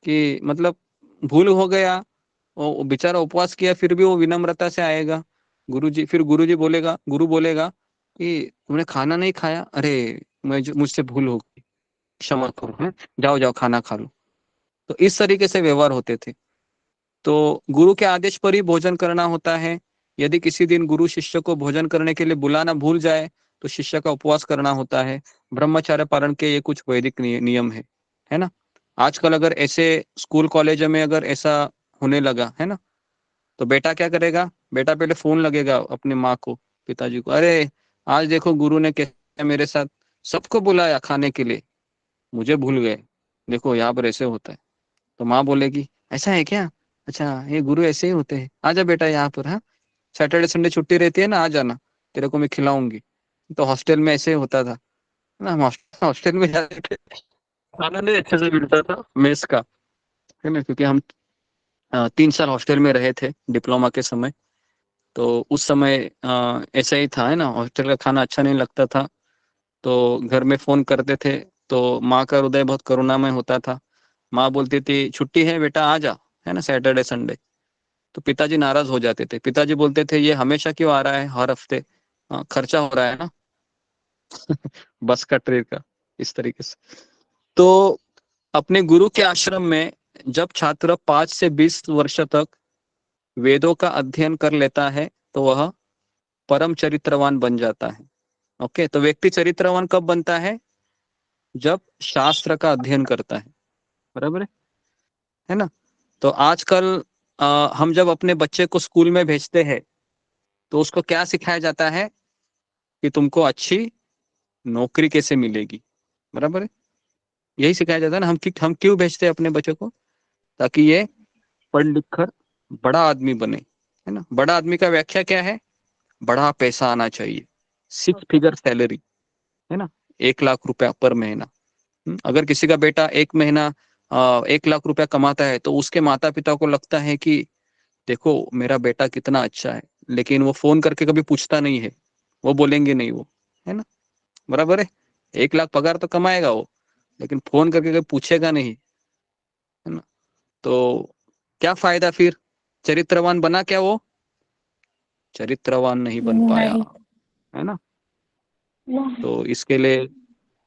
कि मतलब भूल हो गया, वो बेचारा उपवास किया फिर भी वो विनम्रता से आएगा गुरुजी, फिर गुरु बोलेगा कि तुमने खाना नहीं खाया, अरे मुझसे भूल हो गई, क्षमा करो, है, जाओ जाओ खाना खा लो। तो इस तरीके से व्यवहार होते थे। तो गुरु के आदेश पर ही भोजन करना होता है। यदि किसी दिन गुरु शिष्य को भोजन करने के लिए बुलाना भूल जाए तो शिष्य का उपवास करना होता है। ब्रह्मचर्य पालन के ये कुछ वैदिक नियम है ना। आजकल अगर ऐसे स्कूल कॉलेज में अगर ऐसा होने लगा, है ना, तो बेटा क्या करेगा, बेटा पहले फोन लगेगा अपनी माँ को, पिताजी को, अरे आज देखो गुरु ने कैसे मेरे साथ सबको बुलाया खाने के लिए, मुझे भूल गए, देखो यहाँ पर ऐसे होता है। तो माँ बोलेगी ऐसा है क्या, अच्छा ये गुरु ऐसे ही होते हैं, आजा बेटा यहाँ पर, हाँ सैटरडे संडे छुट्टी रहती है ना, आ जाना, तेरे को मैं खिलाऊंगी। तो हॉस्टल में ऐसे ही होता था ना, हम हॉस्टल में जाते थे, खाना नहीं अच्छे से मिलता था मेस का, है ना, क्योंकि हम 3 साल हॉस्टल में रहे थे डिप्लोमा के समय। तो उस समय ऐसा ही था, है ना, हॉस्टल का खाना अच्छा नहीं लगता था, तो घर में फोन करते थे। तो माँ का हृदय बहुत करुणामय होता था, माँ बोलती थी छुट्टी है बेटा आ जा, है ना, सैटरडे संडे। तो पिताजी नाराज हो जाते थे, पिताजी बोलते थे ये हमेशा क्यों आ रहा है हर हफ्ते, खर्चा हो रहा है ना बस का ट्रेन का, इस तरीके से। तो अपने गुरु के आश्रम में जब छात्र 5 से 20 वर्ष तक वेदों का अध्ययन कर लेता है तो वह परम चरित्रवान बन जाता है। ओके, तो व्यक्ति चरित्रवान कब बनता है, जब शास्त्र का अध्ययन करता है, बराबर है ना। तो आजकल हम जब अपने बच्चे को स्कूल में भेजते हैं तो उसको क्या सिखाया जाता है कि तुमको अच्छी नौकरी कैसे मिलेगी, बराबर है, यही सिखाया जाता है ना। हम क्यों भेजते हैं अपने बच्चों को, ताकि ये पढ़ लिख कर बड़ा आदमी बने, है ना। बड़ा आदमी का व्याख्या क्या है, बड़ा पैसा आना चाहिए, 6 फिगर सैलरी, है ना, 1 लाख रुपया पर महीना। अगर किसी का बेटा एक महीना 1 लाख रुपया कमाता है तो उसके माता पिता को लगता है कि देखो मेरा बेटा कितना अच्छा है, लेकिन वो फोन करके कभी पूछता नहीं है, वो बोलेंगे नहीं वो, है ना, बराबर है। 1 लाख पगार तो कमाएगा वो, लेकिन फोन करके कभी पूछेगा नहीं, है ना। तो क्या फायदा फिर, चरित्रवान बना क्या वो, चरित्रवान नहीं बन पाया, नहीं है ना। नहीं तो इसके लिए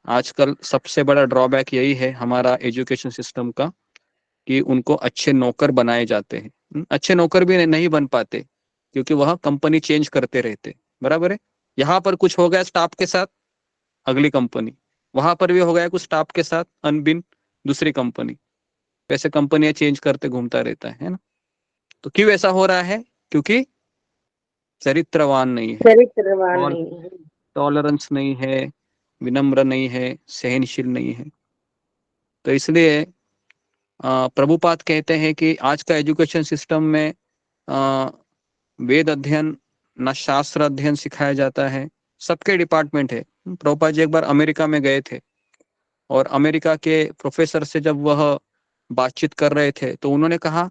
आजकल सबसे बड़ा ड्रॉबैक यही है हमारा एजुकेशन सिस्टम का, कि उनको अच्छे नौकर बनाए जाते हैं। अच्छे नौकर भी नहीं बन पाते क्योंकि वह कंपनी चेंज करते रहते, बराबर है। यहाँ पर कुछ हो गया स्टाफ के साथ, अगली कंपनी, वहां पर भी हो गया कुछ स्टाफ के साथ अनबिन, दूसरी कंपनी, वैसे कंपनियां चेंज करते घूमता रहता है ना। तो क्यों ऐसा हो रहा है, क्योंकि चरित्रवान नहीं है, चरित्रवान नहीं है। टॉलरेंस नहीं है, विनम्र नहीं है, सहनशील नहीं है। तो इसलिए प्रभुपाद कहते हैं कि आज का एजुकेशन सिस्टम में वेद अध्ययन न शास्त्र अध्ययन सिखाया जाता है। सबके डिपार्टमेंट है। प्रभुपाद जी एक बार अमेरिका में गए थे और अमेरिका के प्रोफेसर से जब वह बातचीत कर रहे थे तो उन्होंने कहा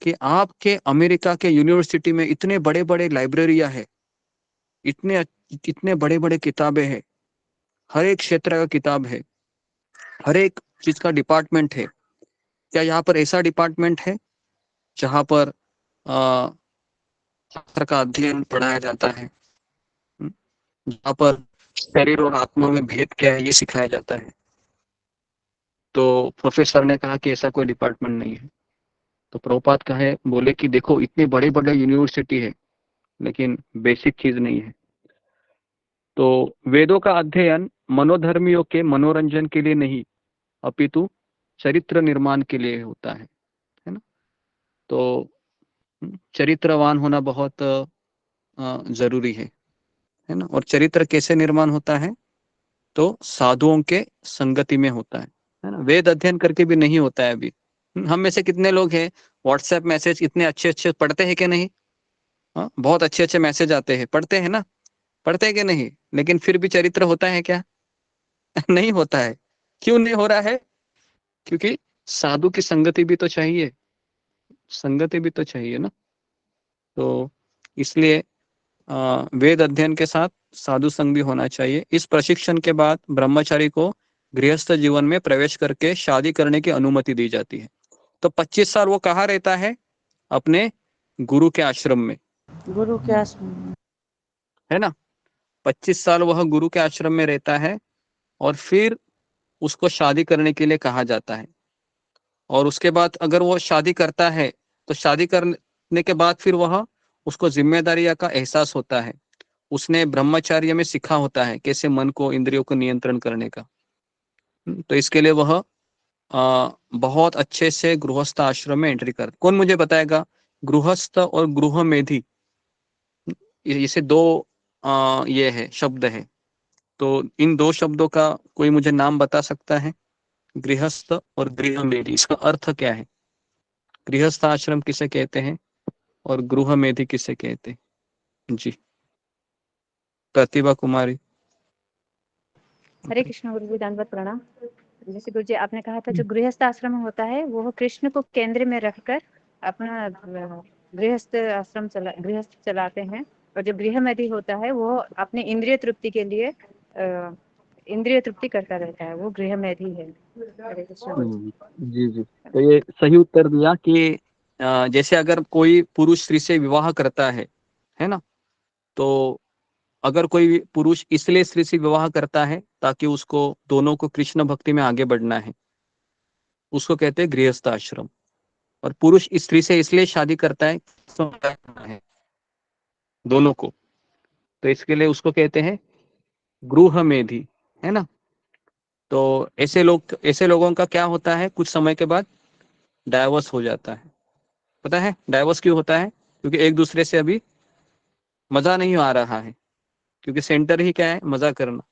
कि आपके अमेरिका के यूनिवर्सिटी में इतने बड़े बड़े लाइब्रेरिया है, इतने इतने बड़े बड़े किताबें हैं, हर एक क्षेत्र का किताब है, हर एक चीज का डिपार्टमेंट है। क्या यहाँ पर ऐसा डिपार्टमेंट है जहाँ पर शास्त्र का अध्ययन पढ़ाया जाता है, जहाँ पर शरीर और आत्मा में भेद क्या है ये सिखाया जाता है। तो प्रोफेसर ने कहा कि ऐसा कोई डिपार्टमेंट नहीं है। तो प्रभुपाद कहे बोले कि देखो इतने बड़े बड़े यूनिवर्सिटी है लेकिन बेसिक चीज नहीं है। तो वेदों का अध्ययन मनोधर्मियों के मनोरंजन के लिए नहीं अपितु चरित्र निर्माण के लिए होता है ना। तो चरित्रवान होना बहुत जरूरी है ना। और चरित्र कैसे निर्माण होता है, तो साधुओं के संगति में होता है ना। वेद अध्ययन करके भी नहीं होता है अभी। हम में से कितने लोग हैं व्हाट्सएप मैसेज इतने अच्छे अच्छे पढ़ते हैं कि नहीं, हाँ बहुत अच्छे अच्छे मैसेज आते हैं, पढ़ते हैं ना। पढ़ते कि नहीं, लेकिन फिर भी चरित्र होता है क्या? नहीं होता है। क्यों नहीं हो रहा है? क्योंकि साधु की संगति भी तो चाहिए, संगति भी तो चाहिए ना। तो इसलिए वेद अध्ययन के साथ साधु संग भी होना चाहिए। इस प्रशिक्षण के बाद ब्रह्मचारी को गृहस्थ जीवन में प्रवेश करके शादी करने की अनुमति दी जाती है। तो 25 साल वो कहाँ रहता है? अपने गुरु के आश्रम में, गुरु के आश्रम है ना। 25 साल वह गुरु के आश्रम में रहता है और फिर उसको शादी करने के लिए कहा जाता है। और उसके बाद अगर वो शादी करता है तो शादी करने के बाद फिर वह उसको जिम्मेदारी का एहसास होता है। उसने ब्रह्मचर्य में सीखा होता है कैसे मन को, इंद्रियों को नियंत्रण करने का। तो इसके लिए वह बहुत अच्छे से गृहस्थ आश्रम में एंट्री कर। कौन मुझे बताएगा गृहस्थ और गृह मेधी, इसे दो ये है शब्द है, तो इन दो शब्दों का कोई मुझे नाम बता सकता है? गृहस्थ और गृह मेधी, इसका अर्थ क्या है? गृहस्थ आश्रम किसे कहते हैं और गृह मेधी किसे कहते हैं? जी प्रतिभा कुमारी। हरे कृष्ण गुरु जी, दंडवत प्रणाम। जैसे गुरु जी आपने कहा था जो गृहस्थ आश्रम होता है वो कृष्ण को केंद्र में रखकर अपना गृहस्थ चलाते हैं, और जो गृहमेधी होता है वो अपने इंद्रिय तृप्ति के लिए इंद्रिय तृप्ति करता रहता है, वो गृहमेधी है। हरे कृष्ण। जी जी, तो ये सही उत्तर दिया कि जैसे अगर कोई पुरुष स्त्री से विवाह करता है ना, तो अगर कोई पुरुष इसलिए स्त्री से विवाह करता है ताकि उसको दोनों को कृष्ण भक्ति में आगे बढ़ना है, उसको कहते हैं गृहस्थ आश्रम। और पुरुष स्त्री से इसलिए शादी करता है दोनों को, तो इसके लिए उसको कहते हैं गृह मेधी, है ना। तो ऐसे लोगों का क्या होता है, कुछ समय के बाद डाइवोर्स हो जाता है। पता है डाइवोर्स क्यों होता है? क्योंकि एक दूसरे से अभी मजा नहीं आ रहा है, क्योंकि सेंटर ही क्या है, मजा करना।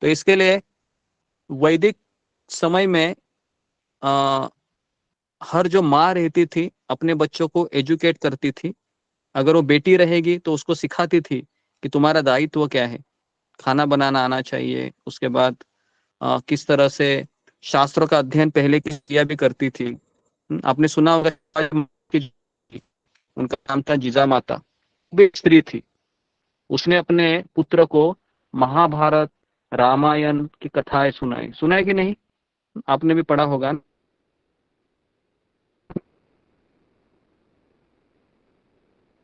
तो इसके लिए वैदिक समय में हर जो माँ रहती थी अपने बच्चों को एजुकेट करती थी। अगर वो बेटी रहेगी तो उसको सिखाती थी कि तुम्हारा दायित्व क्या है, खाना बनाना आना चाहिए। उसके बाद किस तरह से शास्त्रों का अध्ययन पहले किया भी करती थी। आपने सुना होगा उनका नाम था जीजा माता, भी स्त्री थी। उसने अपने पुत्र को महाभारत रामायण की कथाएं सुनाई कि नहीं? आपने भी पढ़ा होगा।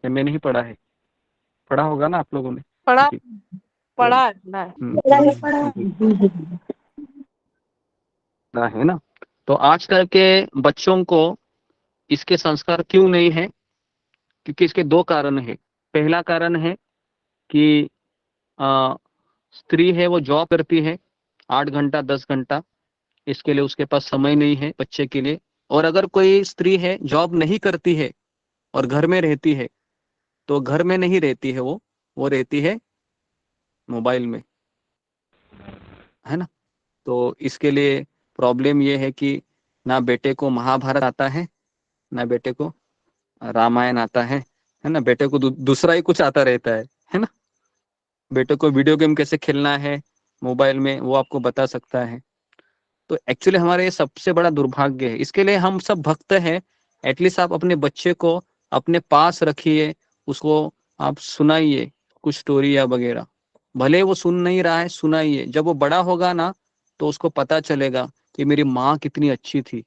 मैंने नहीं पढ़ा है, पढ़ा होगा ना आप लोगों ने? पढ़ा है ना। तो आजकल के बच्चों को इसके संस्कार क्यों नहीं है? क्योंकि इसके दो कारण है। पहला कारण है कि स्त्री है वो जॉब करती है 8 घंटा 10 घंटा, इसके लिए उसके पास समय नहीं है बच्चे के लिए। और अगर कोई स्त्री है जॉब नहीं करती है और घर में रहती है, तो घर में नहीं रहती है, वो रहती है मोबाइल में, है ना। तो इसके लिए प्रॉब्लम ये है कि ना बेटे को महाभारत आता है, ना बेटे को रामायण आता है ना। बेटे को दूसरा ही कुछ आता रहता है ना। बेटे को वीडियो गेम कैसे खेलना है मोबाइल में वो आपको बता सकता है। तो एक्चुअली हमारा ये सबसे बड़ा दुर्भाग्य है। इसके लिए हम सब भक्त हैं, एटलीस्ट आप अपने बच्चे को अपने पास रखिए, उसको आप सुनाइए कुछ स्टोरी या वगैरह। भले वो सुन नहीं रहा है, सुनाइए। जब वो बड़ा होगा ना तो उसको पता चलेगा कि मेरी माँ कितनी अच्छी थी।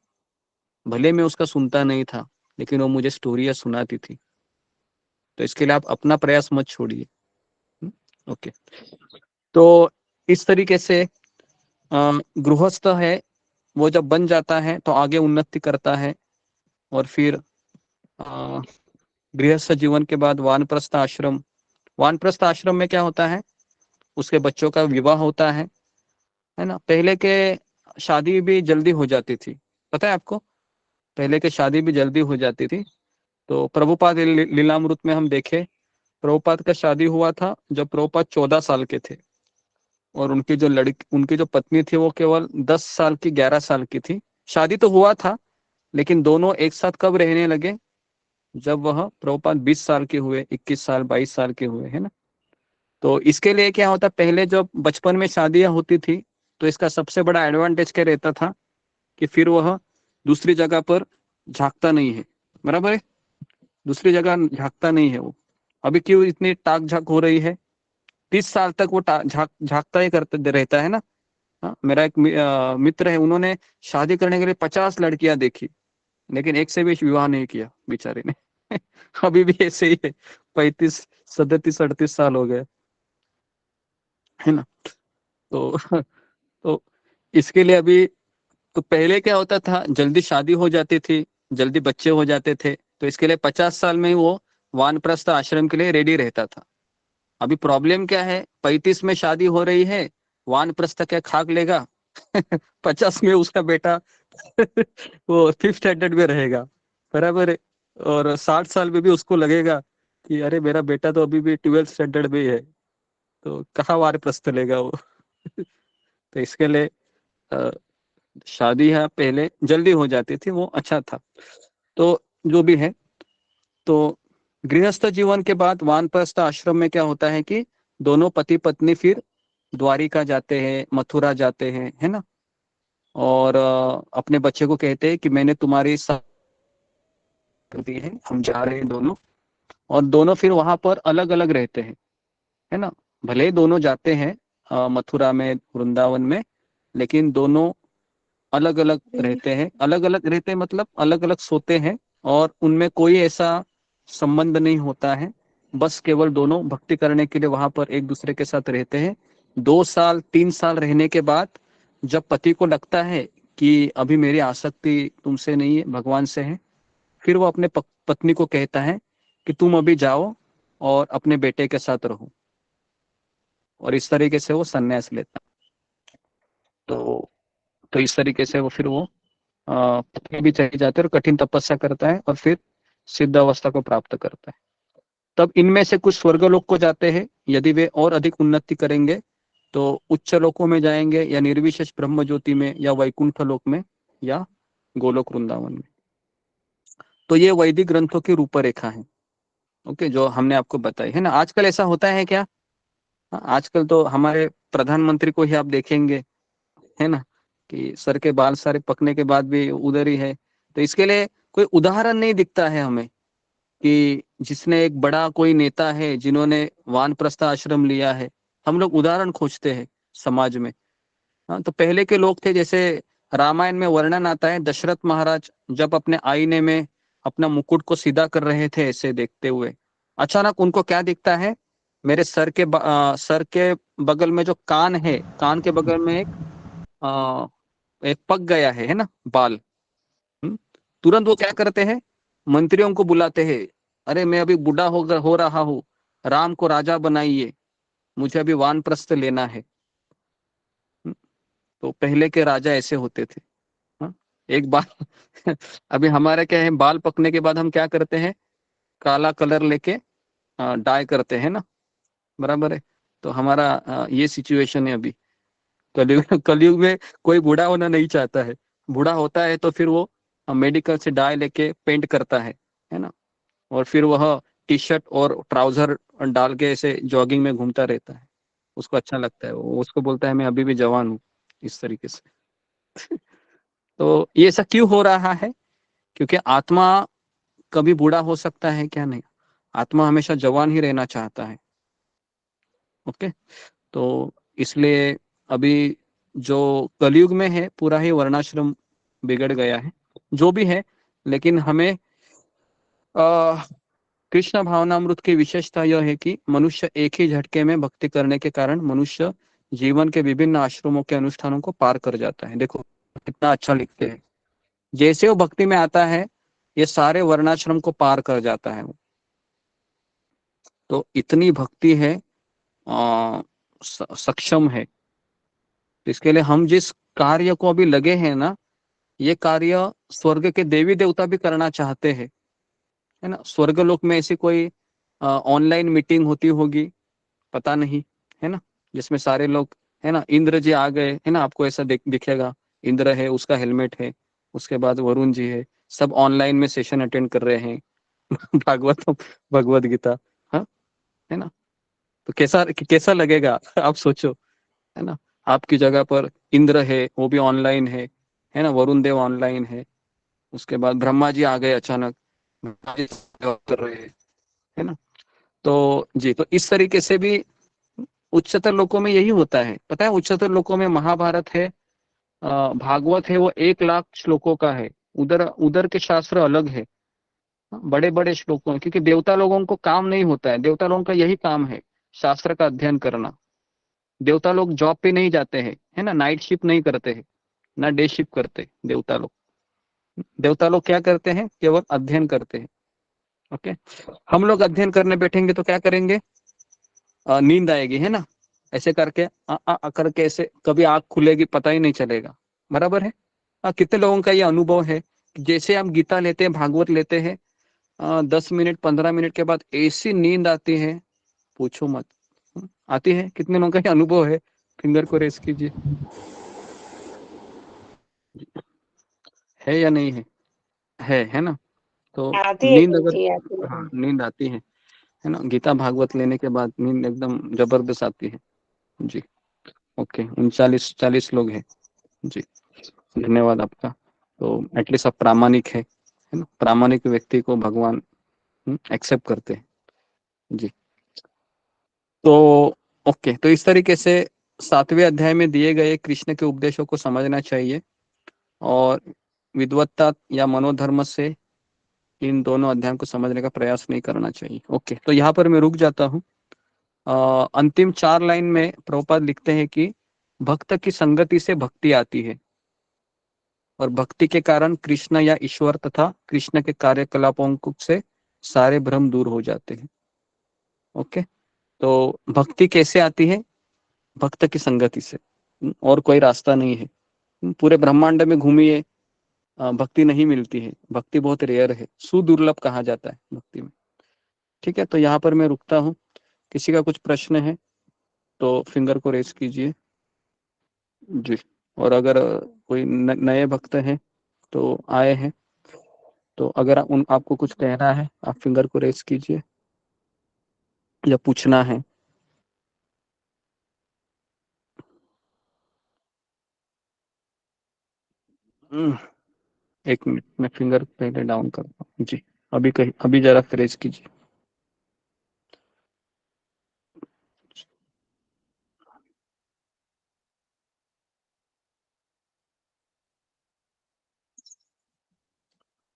भले मैं उसका सुनता नहीं था, लेकिन वो मुझे स्टोरियाँ सुनाती थी। तो इसके लिए आप अपना प्रयास मत छोड़िए। ओके, तो इस तरीके से गृहस्थ है वो जब बन जाता है तो आगे उन्नति करता है। और फिर गृहस्थ जीवन के बाद वानप्रस्थ आश्रम में क्या होता है, उसके बच्चों का विवाह होता है ना। पहले के शादी भी जल्दी हो जाती थी, पता है आपको? पहले के शादी भी जल्दी हो जाती थी। तो प्रभुपाद लीलामृत में हम देखें, प्रभुपाद का शादी हुआ था जब प्रभुपाद 14 साल के थे, और उनकी जो पत्नी थी वो केवल 10 साल की 11 साल की थी। शादी तो हुआ था, लेकिन दोनों एक साथ कब रहने लगे? जब वह प्रभुपाद 20 साल के हुए, 21 साल 22 साल के हुए, है ना। तो इसके लिए क्या होता, पहले जब बचपन में शादियां होती थी तो इसका सबसे बड़ा एडवांटेज क्या रहता था कि फिर वह दूसरी जगह पर झांकता नहीं है, बराबर है, दूसरी जगह झांकता नहीं है वो। अभी क्यों इतनी टाक झाक हो रही है, 30 साल तक वो झांकता ही करते रहता है ना। हाँ, मेरा एक मित्र है, उन्होंने शादी करने के लिए 50 लड़कियां देखी, लेकिन एक से भी विवाह नहीं किया बेचारे ने। अभी भी ऐसे ही है, 35 37 38 साल हो गए, है ना। तो तो इसके लिए अभी, तो पहले क्या होता था, जल्दी शादी हो जाती थी, जल्दी बच्चे हो जाते थे, तो इसके लिए 50 साल में ही वो वानप्रस्थ आश्रम के लिए रेडी रहता था। अभी प्रॉब्लम क्या है, 35 में शादी हो रही है, वानप्रस्थ क्या खाक लेगा। 50 में उसका बेटा वो 5th स्टैंडर्ड में रहेगा, बराबर है, और 60 साल में भी उसको लगेगा कि अरे मेरा बेटा तो अभी भी 12th स्टैंडर्ड में ही है, तो कहाँ वानप्रस्थ लेगा वो। तो इसके लिए शादी है पहले जल्दी हो जाती थी, वो अच्छा था। तो जो भी है, तो गृहस्थ जीवन के बाद वानप्रस्थ आश्रम में क्या होता है कि दोनों पति पत्नी फिर द्वारिका जाते हैं, मथुरा जाते हैं, है ना, और अपने बच्चे को कहते हैं कि मैंने तुम्हारी साथ दी है, हम जा रहे हैं दोनों, और दोनों फिर वहां पर अलग अलग रहते हैं, है ना। भले ही दोनों जाते हैं मथुरा में, वृंदावन में, लेकिन दोनों अलग अलग रहते हैं, अलग अलग रहते हैं मतलब अलग अलग सोते हैं, और उनमें कोई ऐसा संबंध नहीं होता है, बस केवल दोनों भक्ति करने के लिए वहां पर एक दूसरे के साथ रहते हैं। 2 साल 3 साल रहने के बाद जब पति को लगता है कि अभी मेरी आसक्ति तुमसे नहीं है, भगवान से है, फिर वो अपने पत्नी को कहता है कि तुम अभी जाओ और अपने बेटे के साथ रहो, और इस तरीके से वो संन्यास लेता। तो इस तरीके से वो फिर वो पत्नी भी चली जाती है और कठिन तपस्या करता है और फिर सिद्ध अवस्था को प्राप्त करता है। तब इनमें से कुछ स्वर्गलोक को जाते हैं, यदि वे और अधिक उन्नति करेंगे तो उच्च लोकों में जाएंगे, या निर्विशेष ब्रह्म ज्योति में, या वैकुंठ लोक में, या गोलोक वृंदावन में। तो ये वैदिक ग्रंथों की रूपरेखा है, ओके, जो हमने आपको बताई है ना। आजकल ऐसा होता है क्या, आजकल तो हमारे प्रधानमंत्री को ही आप देखेंगे, है ना, कि सर के बाल सारे पकने के बाद भी उधर ही है। तो इसके लिए कोई उदाहरण नहीं दिखता है हमें कि जिसने एक बड़ा कोई नेता है जिन्होंने वानप्रस्थ आश्रम लिया है, हम लोग उदाहरण खोजते हैं समाज में। हाँ, तो पहले के लोग थे, जैसे रामायण में वर्णन आता है, दशरथ महाराज जब अपने आईने में अपना मुकुट को सीधा कर रहे थे ऐसे देखते हुए, अचानक उनको क्या दिखता है, मेरे सर के बगल में जो कान है, कान के बगल में एक पक गया है ना, बाल। तुरंत वो क्या करते हैं, मंत्रियों को बुलाते हैं, अरे मैं अभी बूढ़ा हो रहा हूँ, राम को राजा बनाइए, मुझे अभी वानप्रस्थ लेना है। तो पहले के राजा ऐसे होते थे। हाँ? एक बाल अभी हमारे क्या है, बाल पकने के बाद हम क्या करते हैं, काला कलर लेके डाई करते हैं ना, बराबर है। तो हमारा ये सिचुएशन है अभी कलयुग में। कोई बूढ़ा होना नहीं चाहता है, बूढ़ा होता है तो फिर वो मेडिकल से डाई लेके पेंट करता है ना, और फिर वह टी शर्ट और ट्राउजर डाल के ऐसे जॉगिंग में घूमता रहता है, उसको अच्छा लगता है, वो उसको बोलता है मैं अभी भी जवान हूँ, इस तरीके से। तो ये सब क्यों हो रहा है, क्योंकि आत्मा कभी बूढ़ा हो सकता है क्या, नहीं, आत्मा हमेशा जवान ही रहना चाहता है। ओके, तो इसलिए अभी जो कलयुग में है, पूरा ही वर्णाश्रम बिगड़ गया है, जो भी है, लेकिन हमें कृष्ण भावनामृत की विशेषता यह है कि मनुष्य एक ही झटके में भक्ति करने के कारण मनुष्य जीवन के विभिन्न आश्रमों के अनुष्ठानों को पार कर जाता है। देखो कितना अच्छा लिखते हैं, जैसे वो भक्ति में आता है ये सारे वर्णाश्रम को पार कर जाता है वो। तो इतनी भक्ति है, सक्षम है। इसके लिए हम जिस कार्य को अभी लगे हैं ना, ये कार्य स्वर्ग के देवी देवता भी करना चाहते हैं, है ना। स्वर्गलोक में ऐसी कोई ऑनलाइन मीटिंग होती होगी, पता नहीं, है ना, जिसमें सारे लोग, है ना, इंद्र जी आ गए, है ना, आपको ऐसा दिखेगा, इंद्र है, उसका हेलमेट है, उसके बाद वरुण जी है, सब ऑनलाइन में सेशन अटेंड कर रहे हैं। भागवत गीता, हाँ, है ना। तो कैसा कैसा लगेगा आप सोचो, है ना। आपकी जगह पर इंद्र है, वो भी ऑनलाइन है ना, वरुण देव ऑनलाइन है, उसके बाद ब्रह्मा जी आ गए अचानक, ब्रह्मा जी सेवा कर रहे हैं, है ना। तो जी, तो इस तरीके से भी उच्चतर लोकों में यही होता है। पता है, उच्चतर लोकों में महाभारत है, भागवत है, वो 1 लाख श्लोकों का है। उधर उधर के शास्त्र अलग है, बड़े बड़े श्लोकों, क्योंकि देवता लोगों को काम नहीं होता है, देवता लोगों का यही काम है, शास्त्र का अध्ययन करना। देवता लोग जॉब पे नहीं जाते हैं, है ना, नाइट शिफ्ट नहीं करते हैं, ना डे शिफ्ट करते देवता लोग। देवता लोग क्या करते हैं, केवल अध्ययन करते हैं। ओके, हम लोग अध्ययन करने बैठेंगे तो क्या करेंगे, नींद आएगी, है ना, ऐसे करके करके ऐसे कभी आंख खुलेगी पता ही नहीं चलेगा, बराबर है। कितने लोगों का ये अनुभव है, जैसे हम गीता लेते हैं, भागवत लेते हैं, 10 मिनट 15 मिनट के बाद ऐसी नींद आती है, पूछो मत। आती है, कितने लोगों का ये अनुभव है, फिंगर को रेस कीजिए, है या नहीं है ना। तो आती है नींद गुरुजी, अगर, आती है। हाँ नींद आती है ना, गीता भागवत लेने के बाद नींद एकदम जबरदस्त आती है जी। ओके, 39-40 लोग हैं जी, धन्यवाद आपका। तो एटलीस्ट आप प्रामाणिक है ना, प्रामाणिक व्यक्ति को भगवान एक्सेप्ट करते हैं जी। तो ओके, तो इस तरीके से 7वें अध्याय में दिए गए कृष्ण के उपदेशों को समझना चाहिए, और विद्वत्ता या मनोधर्म से इन दोनों अध्यायों को समझने का प्रयास नहीं करना चाहिए। ओके, तो यहाँ पर मैं रुक जाता हूँ। अंतिम 4 लाइन में प्रभुपाद लिखते हैं कि भक्त की संगति से भक्ति आती है, और भक्ति के कारण कृष्ण या ईश्वर तथा कृष्ण के कार्यकलापों से सारे भ्रम दूर हो जाते हैं। ओके, तो भक्ति कैसे आती है, भक्त की संगति से, और कोई रास्ता नहीं है। पूरे ब्रह्मांड में घूमिए, भक्ति नहीं मिलती है, भक्ति बहुत रेयर है, सुदुर्लभ कहा जाता है भक्ति में। ठीक है, तो यहाँ पर मैं रुकता हूँ। किसी का कुछ प्रश्न है तो फिंगर को रेस कीजिए जी। और अगर कोई नए भक्त हैं तो आए हैं, तो अगर आपको कुछ कहना है, आप फिंगर को रेस कीजिए या पूछना है। एक मिनट, मैं फिंगर पहले डाउन करता हूँ जी। अभी जरा रेस कीजिए।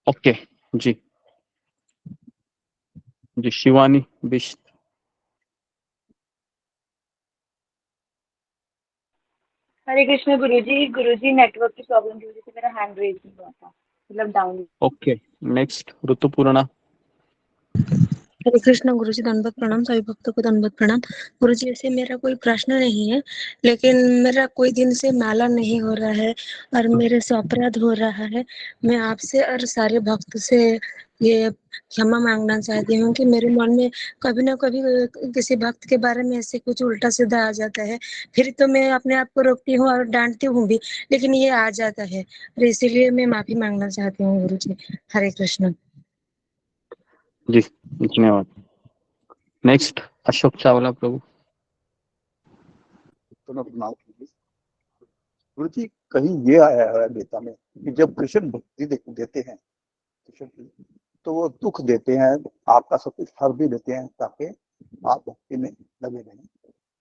ओके जी, जी शिवानी बिश। हरे कृष्ण गुरुजी नेटवर्क की प्रॉब्लम की वजह से मेरा हैंड रेज नहीं हुआ था, मतलब down. Okay, next Rituparna. Hare Krishna Guruji, दंडवत प्रणाम, सभी भक्तों को दंडवत प्रणाम। गुरुजी, ऐसे मेरा कोई प्रश्न नहीं है, लेकिन मेरा कोई दिन से माला नहीं हो रहा है और मेरे से अपराध हो रहा है। मैं आपसे और सारे भक्त से ये क्षमा मांगना चाहती हूँ कि मेरे मन में कभी ना कभी किसी भक्त के बारे में ऐसे कुछ उल्टा सीधा आ जाता है। फिर तो मैं अपने आप को रोकती हूँ और डांटती हूँ भी, लेकिन ये आ जाता है, और इसीलिए मैं माफी मांगना चाहती हूँ गुरुजी। हरे कृष्ण जी, धन्यवाद। नेक्स्ट अशोक चावला प्रभु। गुरु जी, कहीं ये आया है गीता में कि जब कृष्ण भक्ति देते हैं कृष्ण की, तो वो दुख देते हैं, आपका सब कुछ हर भी देते हैं, ताकि आप भक्ति में लगे रहें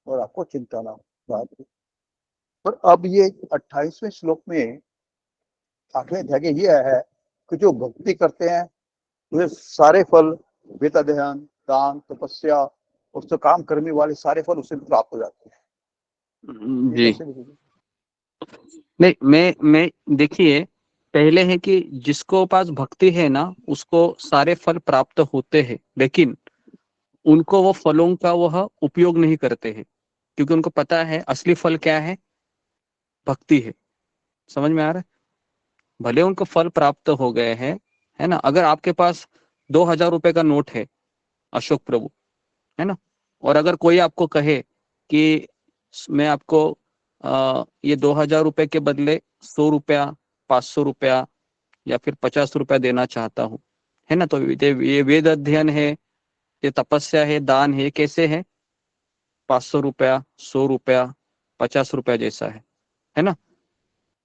और आपको चिंता ना हो। पर अब ये 28वें श्लोक में 8वें अध्याय के ये है कि जो भक्ति करते हैं वे सारे फल, वेद अध्ययन, दान, तपस्या और काम कर्मी वाले सारे फल उससे प्राप्त हो जाते हैं। जी नहीं, मैं देखिए, पहले है कि जिसको पास भक्ति है ना, उसको सारे फल प्राप्त होते हैं, लेकिन उनको वो फलों का वह उपयोग नहीं करते हैं, क्योंकि उनको पता है असली फल क्या है, भक्ति है। समझ में आ रहा है? भले उनको फल प्राप्त हो गए हैं, है ना। अगर आपके पास 2000 रुपए का नोट है अशोक प्रभु, है ना, और अगर कोई आपको कहे कि मैं आपको ये 2000 रुपए के बदले 100 रुपया, 500 रुपया या फिर 50 रुपया देना चाहता हूँ, है ना, तो ये वेद अध्ययन है, ये तपस्या है, दान है, कैसे है, 500 रुपया, 100 रुपया, 50 रुपया जैसा है ना।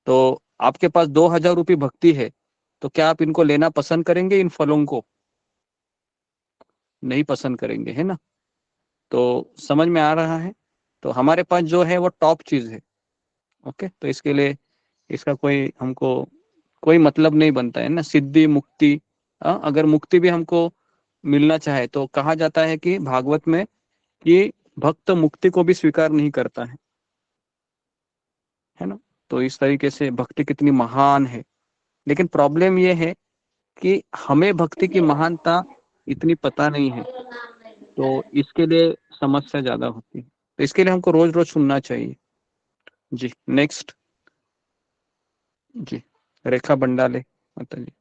तो आपके पास 2000 रुपये भक्ति है, तो क्या आप इनको लेना पसंद करेंगे? इन फलों को नहीं पसंद करेंगे, है ना। तो समझ में आ रहा है। तो हमारे पास जो है वो टॉप चीज है। ओके, तो इसके लिए इसका कोई हमको कोई मतलब नहीं बनता है ना। सिद्धि मुक्ति, अगर मुक्ति भी हमको मिलना चाहे तो कहा जाता है कि भागवत में कि भक्त मुक्ति को भी स्वीकार नहीं करता है ना। तो इस तरीके से भक्ति कितनी महान है। लेकिन प्रॉब्लम ये है कि हमें भक्ति की महानता इतनी पता नहीं है, तो इसके लिए समस्या ज्यादा होती है। तो इसके लिए हमको रोज रोज सुनना चाहिए। जी नेक्स्ट। जी रेखा बंडाले माता जी।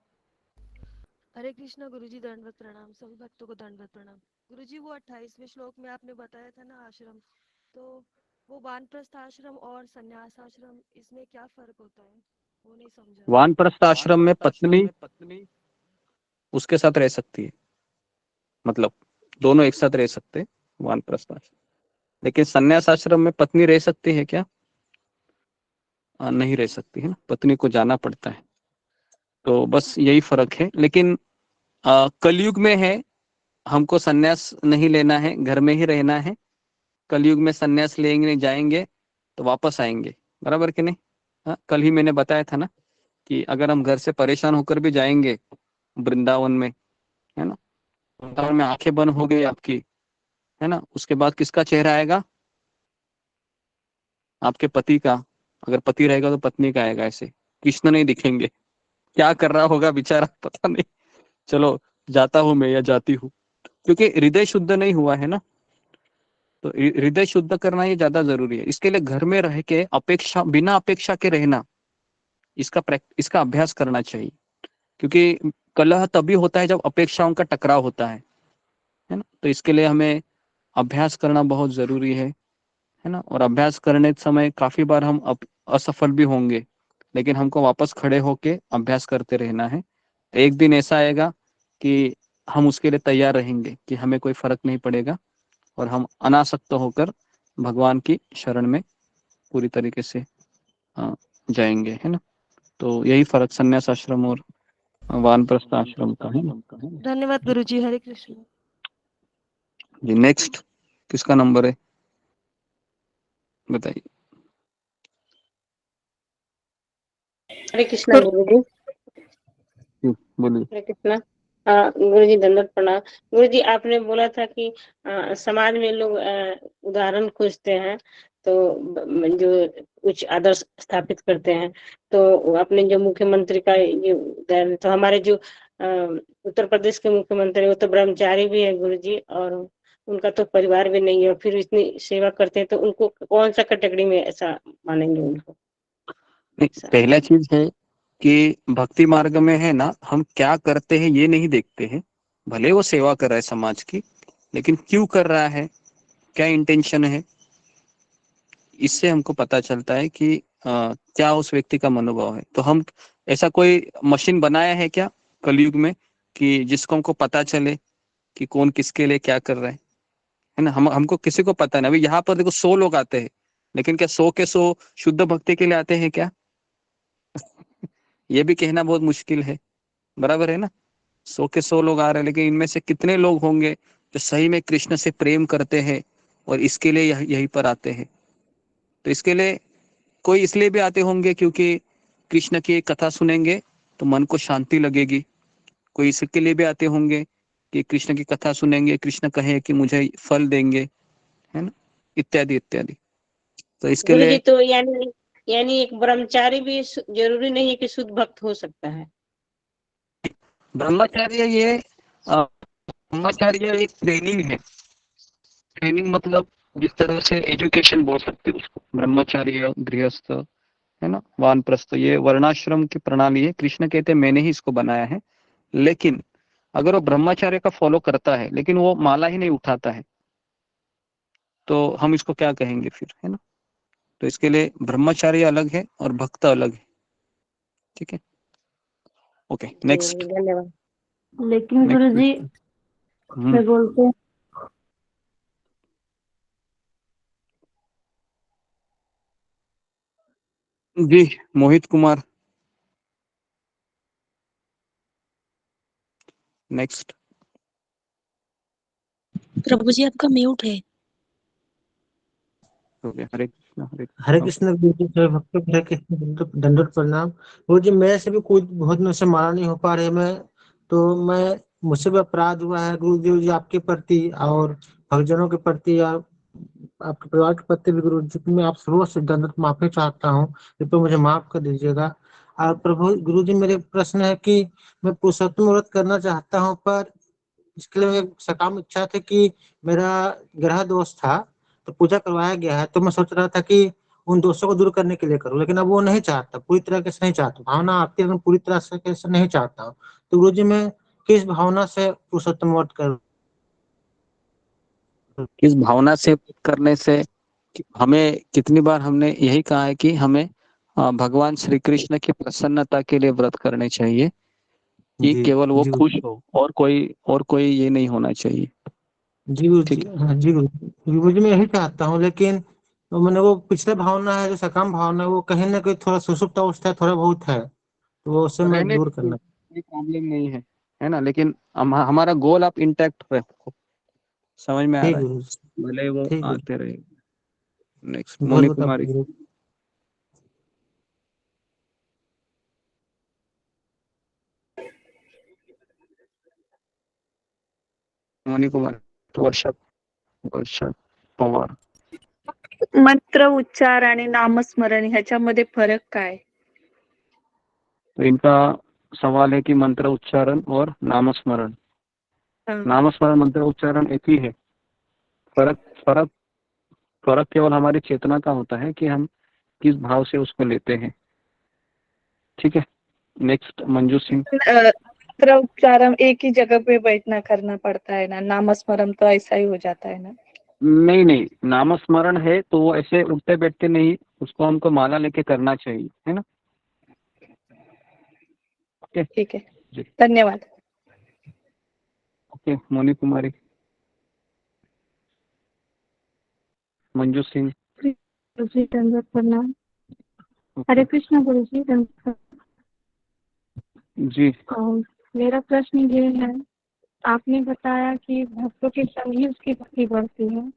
हरे कृष्णा गुरुजी, दंडवत प्रणाम। सभी भक्तों को दंडवत प्रणाम। गुरुजी, वो 28वें श्लोक में आपने बताया था ना आश्रम, तो वो वानप्रस्थ आश्रम और संन्यास आश्रम, इसमें क्या फर्क होता है? वो नहीं समझा। वानप्रस्थ आश्रम में पत्नी उसके साथ रह सकती है, मतलब दोनों एक साथ रह सकते हैं वानप्रस्थ आश्रम। लेकिन संन्यास आश्रम में पत्नी रह सकती है क्या? नहीं रह सकती है ना, पत्नी को जाना पड़ता है। तो बस यही फर्क है। लेकिन कलयुग में है, हमको संन्यास नहीं लेना है, घर में ही रहना है। कलयुग में संन्यास लेंगे जाएंगे तो वापस आएंगे, बराबर कि नहीं। कल ही मैंने बताया था ना कि अगर हम घर से परेशान होकर भी जाएंगे वृंदावन में, है ना, वृंदावन में आंखें बंद हो गई आपकी, है ना, उसके बाद किसका चेहरा आएगा? आपके पति का। अगर पति रहेगा तो पत्नी का आएगा। ऐसे कृष्ण नहीं दिखेंगे। क्या कर रहा होगा बेचारा पता नहीं। चलो जाता हूं मैं या जाती हूँ, क्योंकि हृदय शुद्ध नहीं हुआ है ना। तो हृदय शुद्ध करना ये ज्यादा जरूरी है। इसके लिए घर में रह के अपेक्षा, बिना अपेक्षा के रहना, इसका अभ्यास करना चाहिए। क्योंकि कलह तभी होता है जब अपेक्षाओं का टकराव होता है ना। तो इसके लिए हमें अभ्यास करना बहुत जरूरी है ना। और अभ्यास करने समय काफी बार हम असफल भी होंगे, लेकिन हमको वापस खड़े होके अभ्यास करते रहना है। एक दिन ऐसा आएगा कि हम उसके लिए तैयार रहेंगे कि हमें कोई फर्क नहीं पड़ेगा और हम अनासक्त होकर भगवान की शरण में पूरी तरीके से जाएंगे, है ना। तो यही फर्क संन्यास आश्रम और वानप्रस्थ आश्रम का है ना। धन्यवाद गुरुजी। हरे कृष्ण जी नेक्स्ट किसका नंबर है बताइए। हरे कृष्णा गुरुजी। बोलिए। हरे कृष्णा। गुरुजी दंडवत प्रणाम। गुरुजी, आपने बोला था कि समाज में लोग उदाहरण खोजते हैं, तो जो कुछ आदर्श स्थापित करते हैं। तो आपने जो मुख्यमंत्री का ये उदाहरण, तो हमारे जो उत्तर प्रदेश के मुख्यमंत्री, वो तो ब्रह्मचारी भी है गुरुजी, और उनका तो परिवार भी नहीं है, फिर इतनी सेवा करते हैं, तो उनको कौन सा कैटेगरी में ऐसा मानेंगे उनको? पहला चीज है कि भक्ति मार्ग में है ना, हम क्या करते हैं ये नहीं देखते हैं। भले वो सेवा कर रहा है समाज की, लेकिन क्यों कर रहा है, क्या इंटेंशन है, इससे हमको पता चलता है कि क्या उस व्यक्ति का मनोभाव है। तो हम ऐसा कोई मशीन बनाया है क्या कलयुग में कि जिसको हमको पता चले कि कौन किसके लिए क्या कर रहा है ना। हमको किसी को पता नहीं। अभी यहाँ पर देखो 100 लोग आते हैं, लेकिन क्या 100 के 100 शुद्ध भक्ति के लिए आते हैं क्या? ये भी कहना बहुत मुश्किल है, बराबर है ना। 100 के 100 लोग आ रहे हैं, लेकिन इनमें से कितने लोग होंगे जो सही में कृष्ण से प्रेम करते हैं और इसके लिए यहीं पर आते हैं। तो इसके लिए कोई इसलिए भी आते होंगे क्योंकि कृष्ण की कथा सुनेंगे तो मन को शांति लगेगी। कोई इसके लिए भी आते होंगे कि कृष्ण की कथा सुनेंगे, कृष्ण कहे कि मुझे फल देंगे, है ना, इत्यादि इत्यादि। तो इसके गुरुजी, लिए तो यानी एक ब्रह्मचारी भी जरूरी नहीं है कि शुद्ध भक्त हो सकता है। ब्रह्मचर्य ये ब्रह्मचर्य एक ट्रेनिंग है। ट्रेनिंग मतलब जिस तरह से एजुकेशन बोल सकते हो उसको, ब्रह्मचर्य, गृहस्थ, है ना, वानप्रस्थ, ये वर्णाश्रम की प्रणाली है। कृष्ण कहते हैं मैंने ही इसको बनाया है। लेकिन अगर वो ब्रह्मचर्य का फॉलो करता है लेकिन वो माला ही नहीं उठाता है, तो हम इसको क्या कहेंगे फिर, है ना। तो इसके लिए ब्रह्मचार्य अलग है और भक्त अलग है। ठीक है, ओके नेक्स्ट। धन्यवाद। लेकिन गुरुजी मैं बोलते जी मोहित कुमार नेक्स्ट। प्रभु जी आपका म्यूट है। हो गया। हरे कृष्णा हरे हरे कृष्णा। कृष्ण गुरु जी, जय भक्तों को हरे कृष्ण दंडवत प्रणाम। गुरु जी मेरे से भी कोई बहुत दिनों से माला नहीं हो पा रहे मैं, तो मैं मुझसे भी अपराध हुआ है गुरु जी आपके प्रति और भक्तजनों के प्रति और आपके परिवार के प्रति भी। गुरु जी मैं आप सर्व से दंडवत माफी चाहता हूँ, कृपया मुझे माफ कर दीजिएगा। और प्रभु गुरु जी मेरे प्रश्न है कि मैं पुरुषोत्तम व्रत करना चाहता हूँ, पर इसके लिए मेरी सकाम इच्छा थी कि मेरा ग्रह दोष था तो पूजा करवाया गया है, तो मैं सोच रहा था कि उन दोषों को दूर करने के लिए करूं, लेकिन अब वो नहीं चाहता, पूरी तरह से नहीं चाहता, भावना आती है लेकिन पूरी तरह से कैसे नहीं चाहता हूं। तो गुरु जी मैं किस भावना से पुरुषोत्तम व्रत करूं? किस भावना से करने से, हमें कितनी बार हमने यही कहा है कि हमें भगवान श्री कृष्ण की प्रसन्नता के लिए व्रत करने चाहिए कि जी केवल वो जी खुश हो और कोई ये नहीं होना चाहिए। जी गुरु जी, ठीक है। हाँ जी गुरु जी मैं यही चाहता हूँ, लेकिन तो मैंने वो पिछले भावना है जो सकाम भावना है वो कहीं ना कहीं थोड़ा सुसुप्त अवस्था थोड़ा बहुत है, तो वो उससे मैं रहने दूर दीजिए, करना। कोई प्रॉब्लम नहीं है ना, लेकिन हमारा गोल आप इंटैक्ट रखो। समझ में आ ठीक रहा गुरु जी, है, भले वो ठीक गुरु, आते रहे। नेक्स्ट बहुत मोनी बहुत आप कुमारी। गुरु। मोनी कुमार। वर्षा वर्षा पवार। मंत्र उच्चार आणि नामस्मरण ह्याच्यामध्ये फरक काय? तो इनका सवाल है कि मंत्र उच्चारण और नामस्मरण। नामस्मरण मंत्र उच्चारण एक ही है। फर्क फर्क फर्क केवल हमारी चेतना का होता है कि हम किस भाव से उसको लेते हैं। ठीक है। नेक्स्ट मंजू सिंह। मंत्र उच्चारण एक ही जगह पे बैठना करना पड़ता है ना, नामस्मरण तो ऐसा ही हो जाता है ना। नहीं नहीं, नामस्मरण है तो वो ऐसे उठते बैठते नहीं, उसको हमको माला लेके करना चाहिए, है ना। ओके ठीक है, जी धन्यवाद। ओके। मोनी कुमारी। मंजू सिंह। गुरु जी दंडवत प्रणाम। हरे कृष्ण गुरु जी दंडवत। जी और मेरा प्रश्न ये है, आपने बताया कि भक्तों के संग ही उसकी भक्ति बढ़ती है,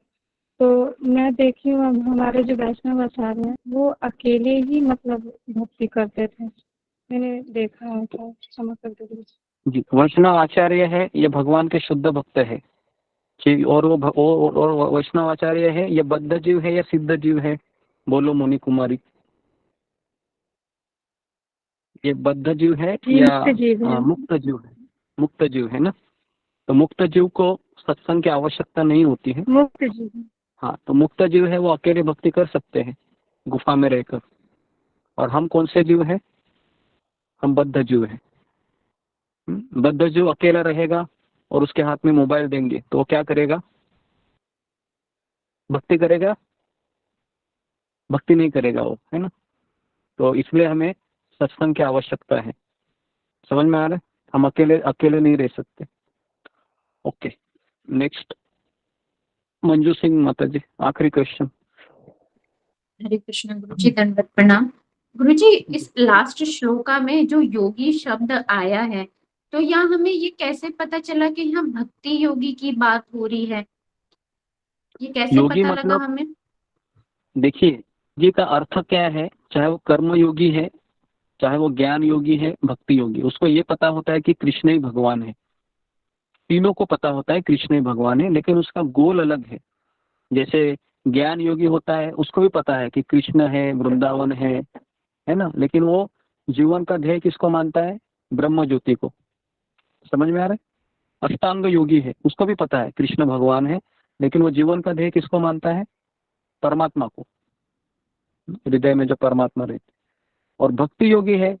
तो मैं देखी हूँ अब हमारे जो वैष्णव आचार्य हैं वो अकेले ही मतलब भक्ति करते थे, मैंने देखा है। तो क्षमा कर दीजिए। जी वैष्णव आचार्य है ये भगवान के शुद्ध भक्त है कि, और वो वैष्णव आचार्य है ये बद्ध जीव है या सिद्ध जीव है? बोलो मोनी कुमारी, ये बद्ध जीव है या मुक्त जीव है। मुक्त जीव है? मुक्त जीव है ना। तो मुक्त जीव को सत्संग की आवश्यकता नहीं होती है। मुक्त जीव। हाँ, तो मुक्त जीव है वो अकेले भक्ति कर सकते हैं गुफा में रहकर। और हम कौन से जीव हैं? हम बद्ध जीव हैं। बद्ध जीव अकेला रहेगा और उसके हाथ में मोबाइल देंगे तो वो क्या करेगा? भक्ति करेगा? भक्ति नहीं करेगा वो, है ना। तो इसलिए हमें सत्संग की आवश्यकता है। समझ में आ रहा है? हम अकेले अकेले नहीं रह सकते। ओके नेक्स्ट मंजू सिंह माता जी, आखिरी क्वेश्चन। हरे कृष्ण गुरु जी दंडवत प्रणाम। गुरु जी इस लास्ट श्लोका में जो योगी शब्द आया है, तो यहाँ हमें ये कैसे पता चला कि यहाँ भक्ति योगी की बात हो रही है? ये कैसे योगी पता लगा मतलब हमें? देखिए, योगी का अर्थ क्या है, चाहे वो कर्म योगी है, चाहे वो ज्ञान योगी है, भक्ति योगी, उसको ये पता होता है कि कृष्ण ही भगवान है। तीनों को पता होता है कृष्ण ही भगवान है, लेकिन उसका गोल अलग है। जैसे ज्ञान योगी होता है उसको भी पता है कि कृष्ण है, वृंदावन है ना, लेकिन वो जीवन का ध्येय किसको मानता है? ब्रह्म ज्योति को। समझ में आ रहा है? अष्टांग योगी है, उसको भी पता है कृष्ण भगवान है, लेकिन वो जीवन का ध्येय किसको मानता है? परमात्मा को, हृदय में जो परमात्मा रहते। और भक्ति योगी है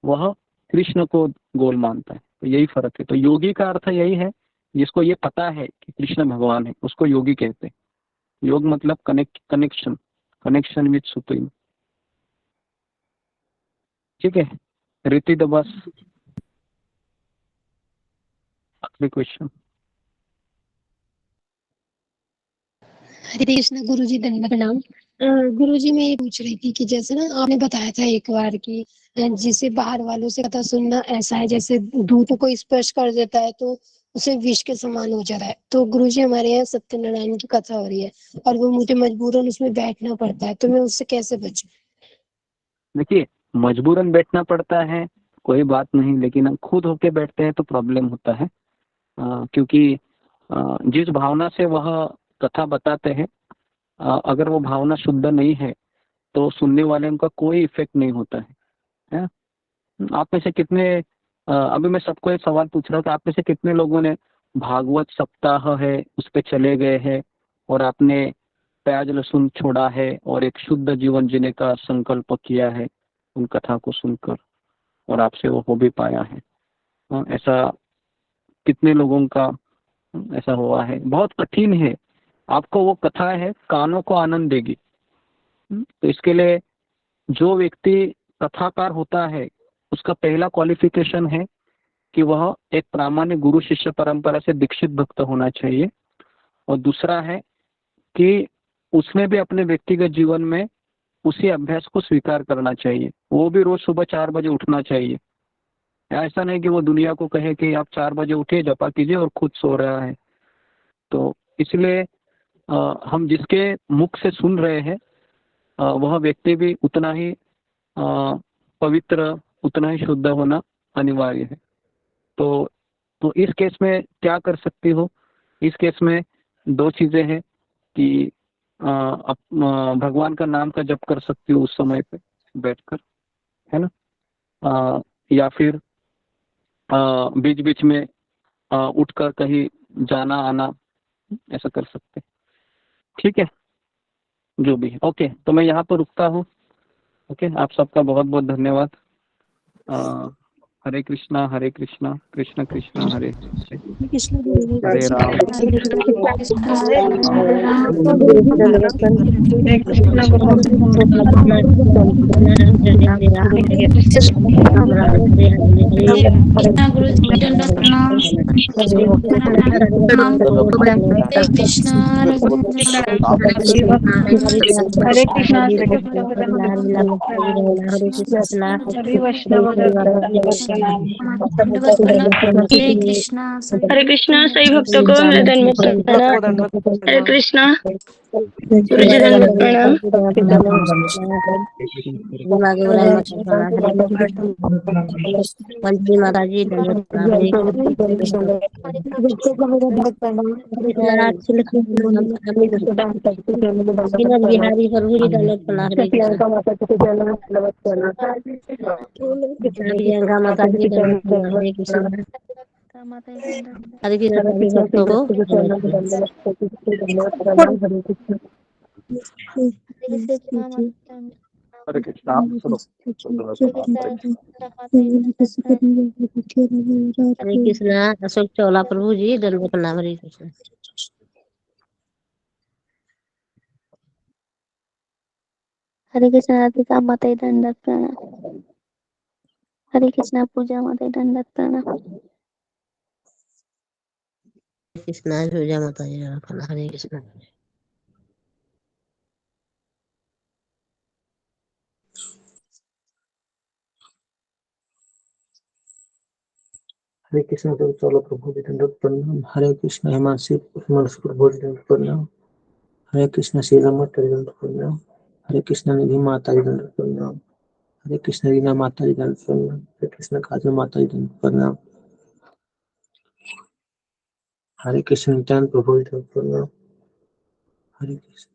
वह कृष्ण को गोल मानता है। तो यही फर्क है। तो योगी का अर्थ यही है, जिसको ये पता है कि कृष्ण भगवान है उसको योगी कहते हैं। योग मतलब कनेक्शन विद सुप्रीम। ठीक है। रीति दबास, आखिरी क्वेश्चन। हरे कृष्ण गुरु जी दंडवत प्रणाम। गुरुजी मैं ये पूछ रही थी कि जैसे ना आपने बताया था एक बार कि जिसे बाहर वालों से कथा सुनना ऐसा है जैसे दूध को स्पर्श कर देता है तो उसे विष के समान हो जाता है। तो गुरुजी हमारे यहाँ सत्यनारायण की कथा हो रही है और वो मुझे मजबूरन उसमें बैठना पड़ता है, तो मैं उससे कैसे बचूं? देखिए, मजबूरन बैठना पड़ता है कोई बात नहीं, लेकिन हम खुद होके बैठते हैं तो प्रॉब्लम होता है। क्योंकि जिस भावना से वह कथा बताते हैं, अगर वो भावना शुद्ध नहीं है तो सुनने वाले का कोई इफेक्ट नहीं होता है। आप में से कितने, अभी मैं सबको एक सवाल पूछ रहा हूँ कि आप में से कितने लोगों ने भागवत सप्ताह है उस पे चले गए हैं और आपने प्याज लहसुन छोड़ा है और एक शुद्ध जीवन जीने का संकल्प किया है उन कथा को सुनकर, और आपसे वो हो भी पाया है? ऐसा कितने लोगों का ऐसा हुआ है? बहुत कठिन है। आपको वो कथा है कानों को आनंद देगी। तो इसके लिए जो व्यक्ति कथाकार होता है उसका पहला क्वालिफिकेशन है कि वह एक प्रामाणिक गुरु शिष्य परंपरा से दीक्षित भक्त होना चाहिए, और दूसरा है कि उसने भी अपने व्यक्तिगत जीवन में उसी अभ्यास को स्वीकार करना चाहिए। वो भी रोज सुबह 4 बजे उठना चाहिए। ऐसा नहीं कि वो दुनिया को कहे कि आप 4 बजे उठिए जपा कीजिए और खुद सो रहा है। तो इसलिए हम जिसके मुख से सुन रहे हैं वह व्यक्ति भी उतना ही पवित्र, उतना ही शुद्ध होना अनिवार्य है। तो इस केस में क्या कर सकती हो? इस केस में 2 चीजें हैं कि भगवान का नाम का जप कर सकती हो उस समय पे बैठकर, है ना, या फिर बीच बीच में उठकर कहीं जाना आना, ऐसा कर सकते। ठीक है, जो भी है। ओके, तो मैं यहाँ पर रुकता हूँ। ओके, आप सबका बहुत बहुत धन्यवाद। हरे कृष्णा कृष्ण कृष्ण हरे हरे राम। हरे कृष्णा सभी वैष्णव हरे कृष्णा सभी भक्तों को मेरा दंडवत प्रणाम। हरे कृष्णा गुरुजी दंडवत प्रणाम। माता जी बिहारी प्रियंका माता जी हरे कृष्ण। हरे कृष्ण सभी भक्तों को हरे कृष्णा। हरे कृष्णा अशोक चौला प्रभु जी दंडवत प्रणाम। हरे कृष्ण। हरे कृष्णा राधिका माता दंडवत प्रणाम। हरे कृष्णा पूजा माता दंडवत प्रणाम। कृष्णा पूजा माता जी हरे कृष्ण। हरे कृष्ण देव चौला प्रभु जी दंडवत प्रणाम। हरे कृष्ण हिमांशु प्रभु जी दंडवत प्रणाम। हरे कृष्ण श्री रमत दंडवत प्रणाम। हरे कृष्ण निधि माता जी दंडवत प्रणाम। हरे कृष्ण रीना माता जी दंडवत प्रणाम। हरे कृष्ण काजल माता जी दंडवत प्रणाम। हरे कृष्ण नित्यानंद प्रभु जी दंडवत प्रणाम। हरे कृष्ण।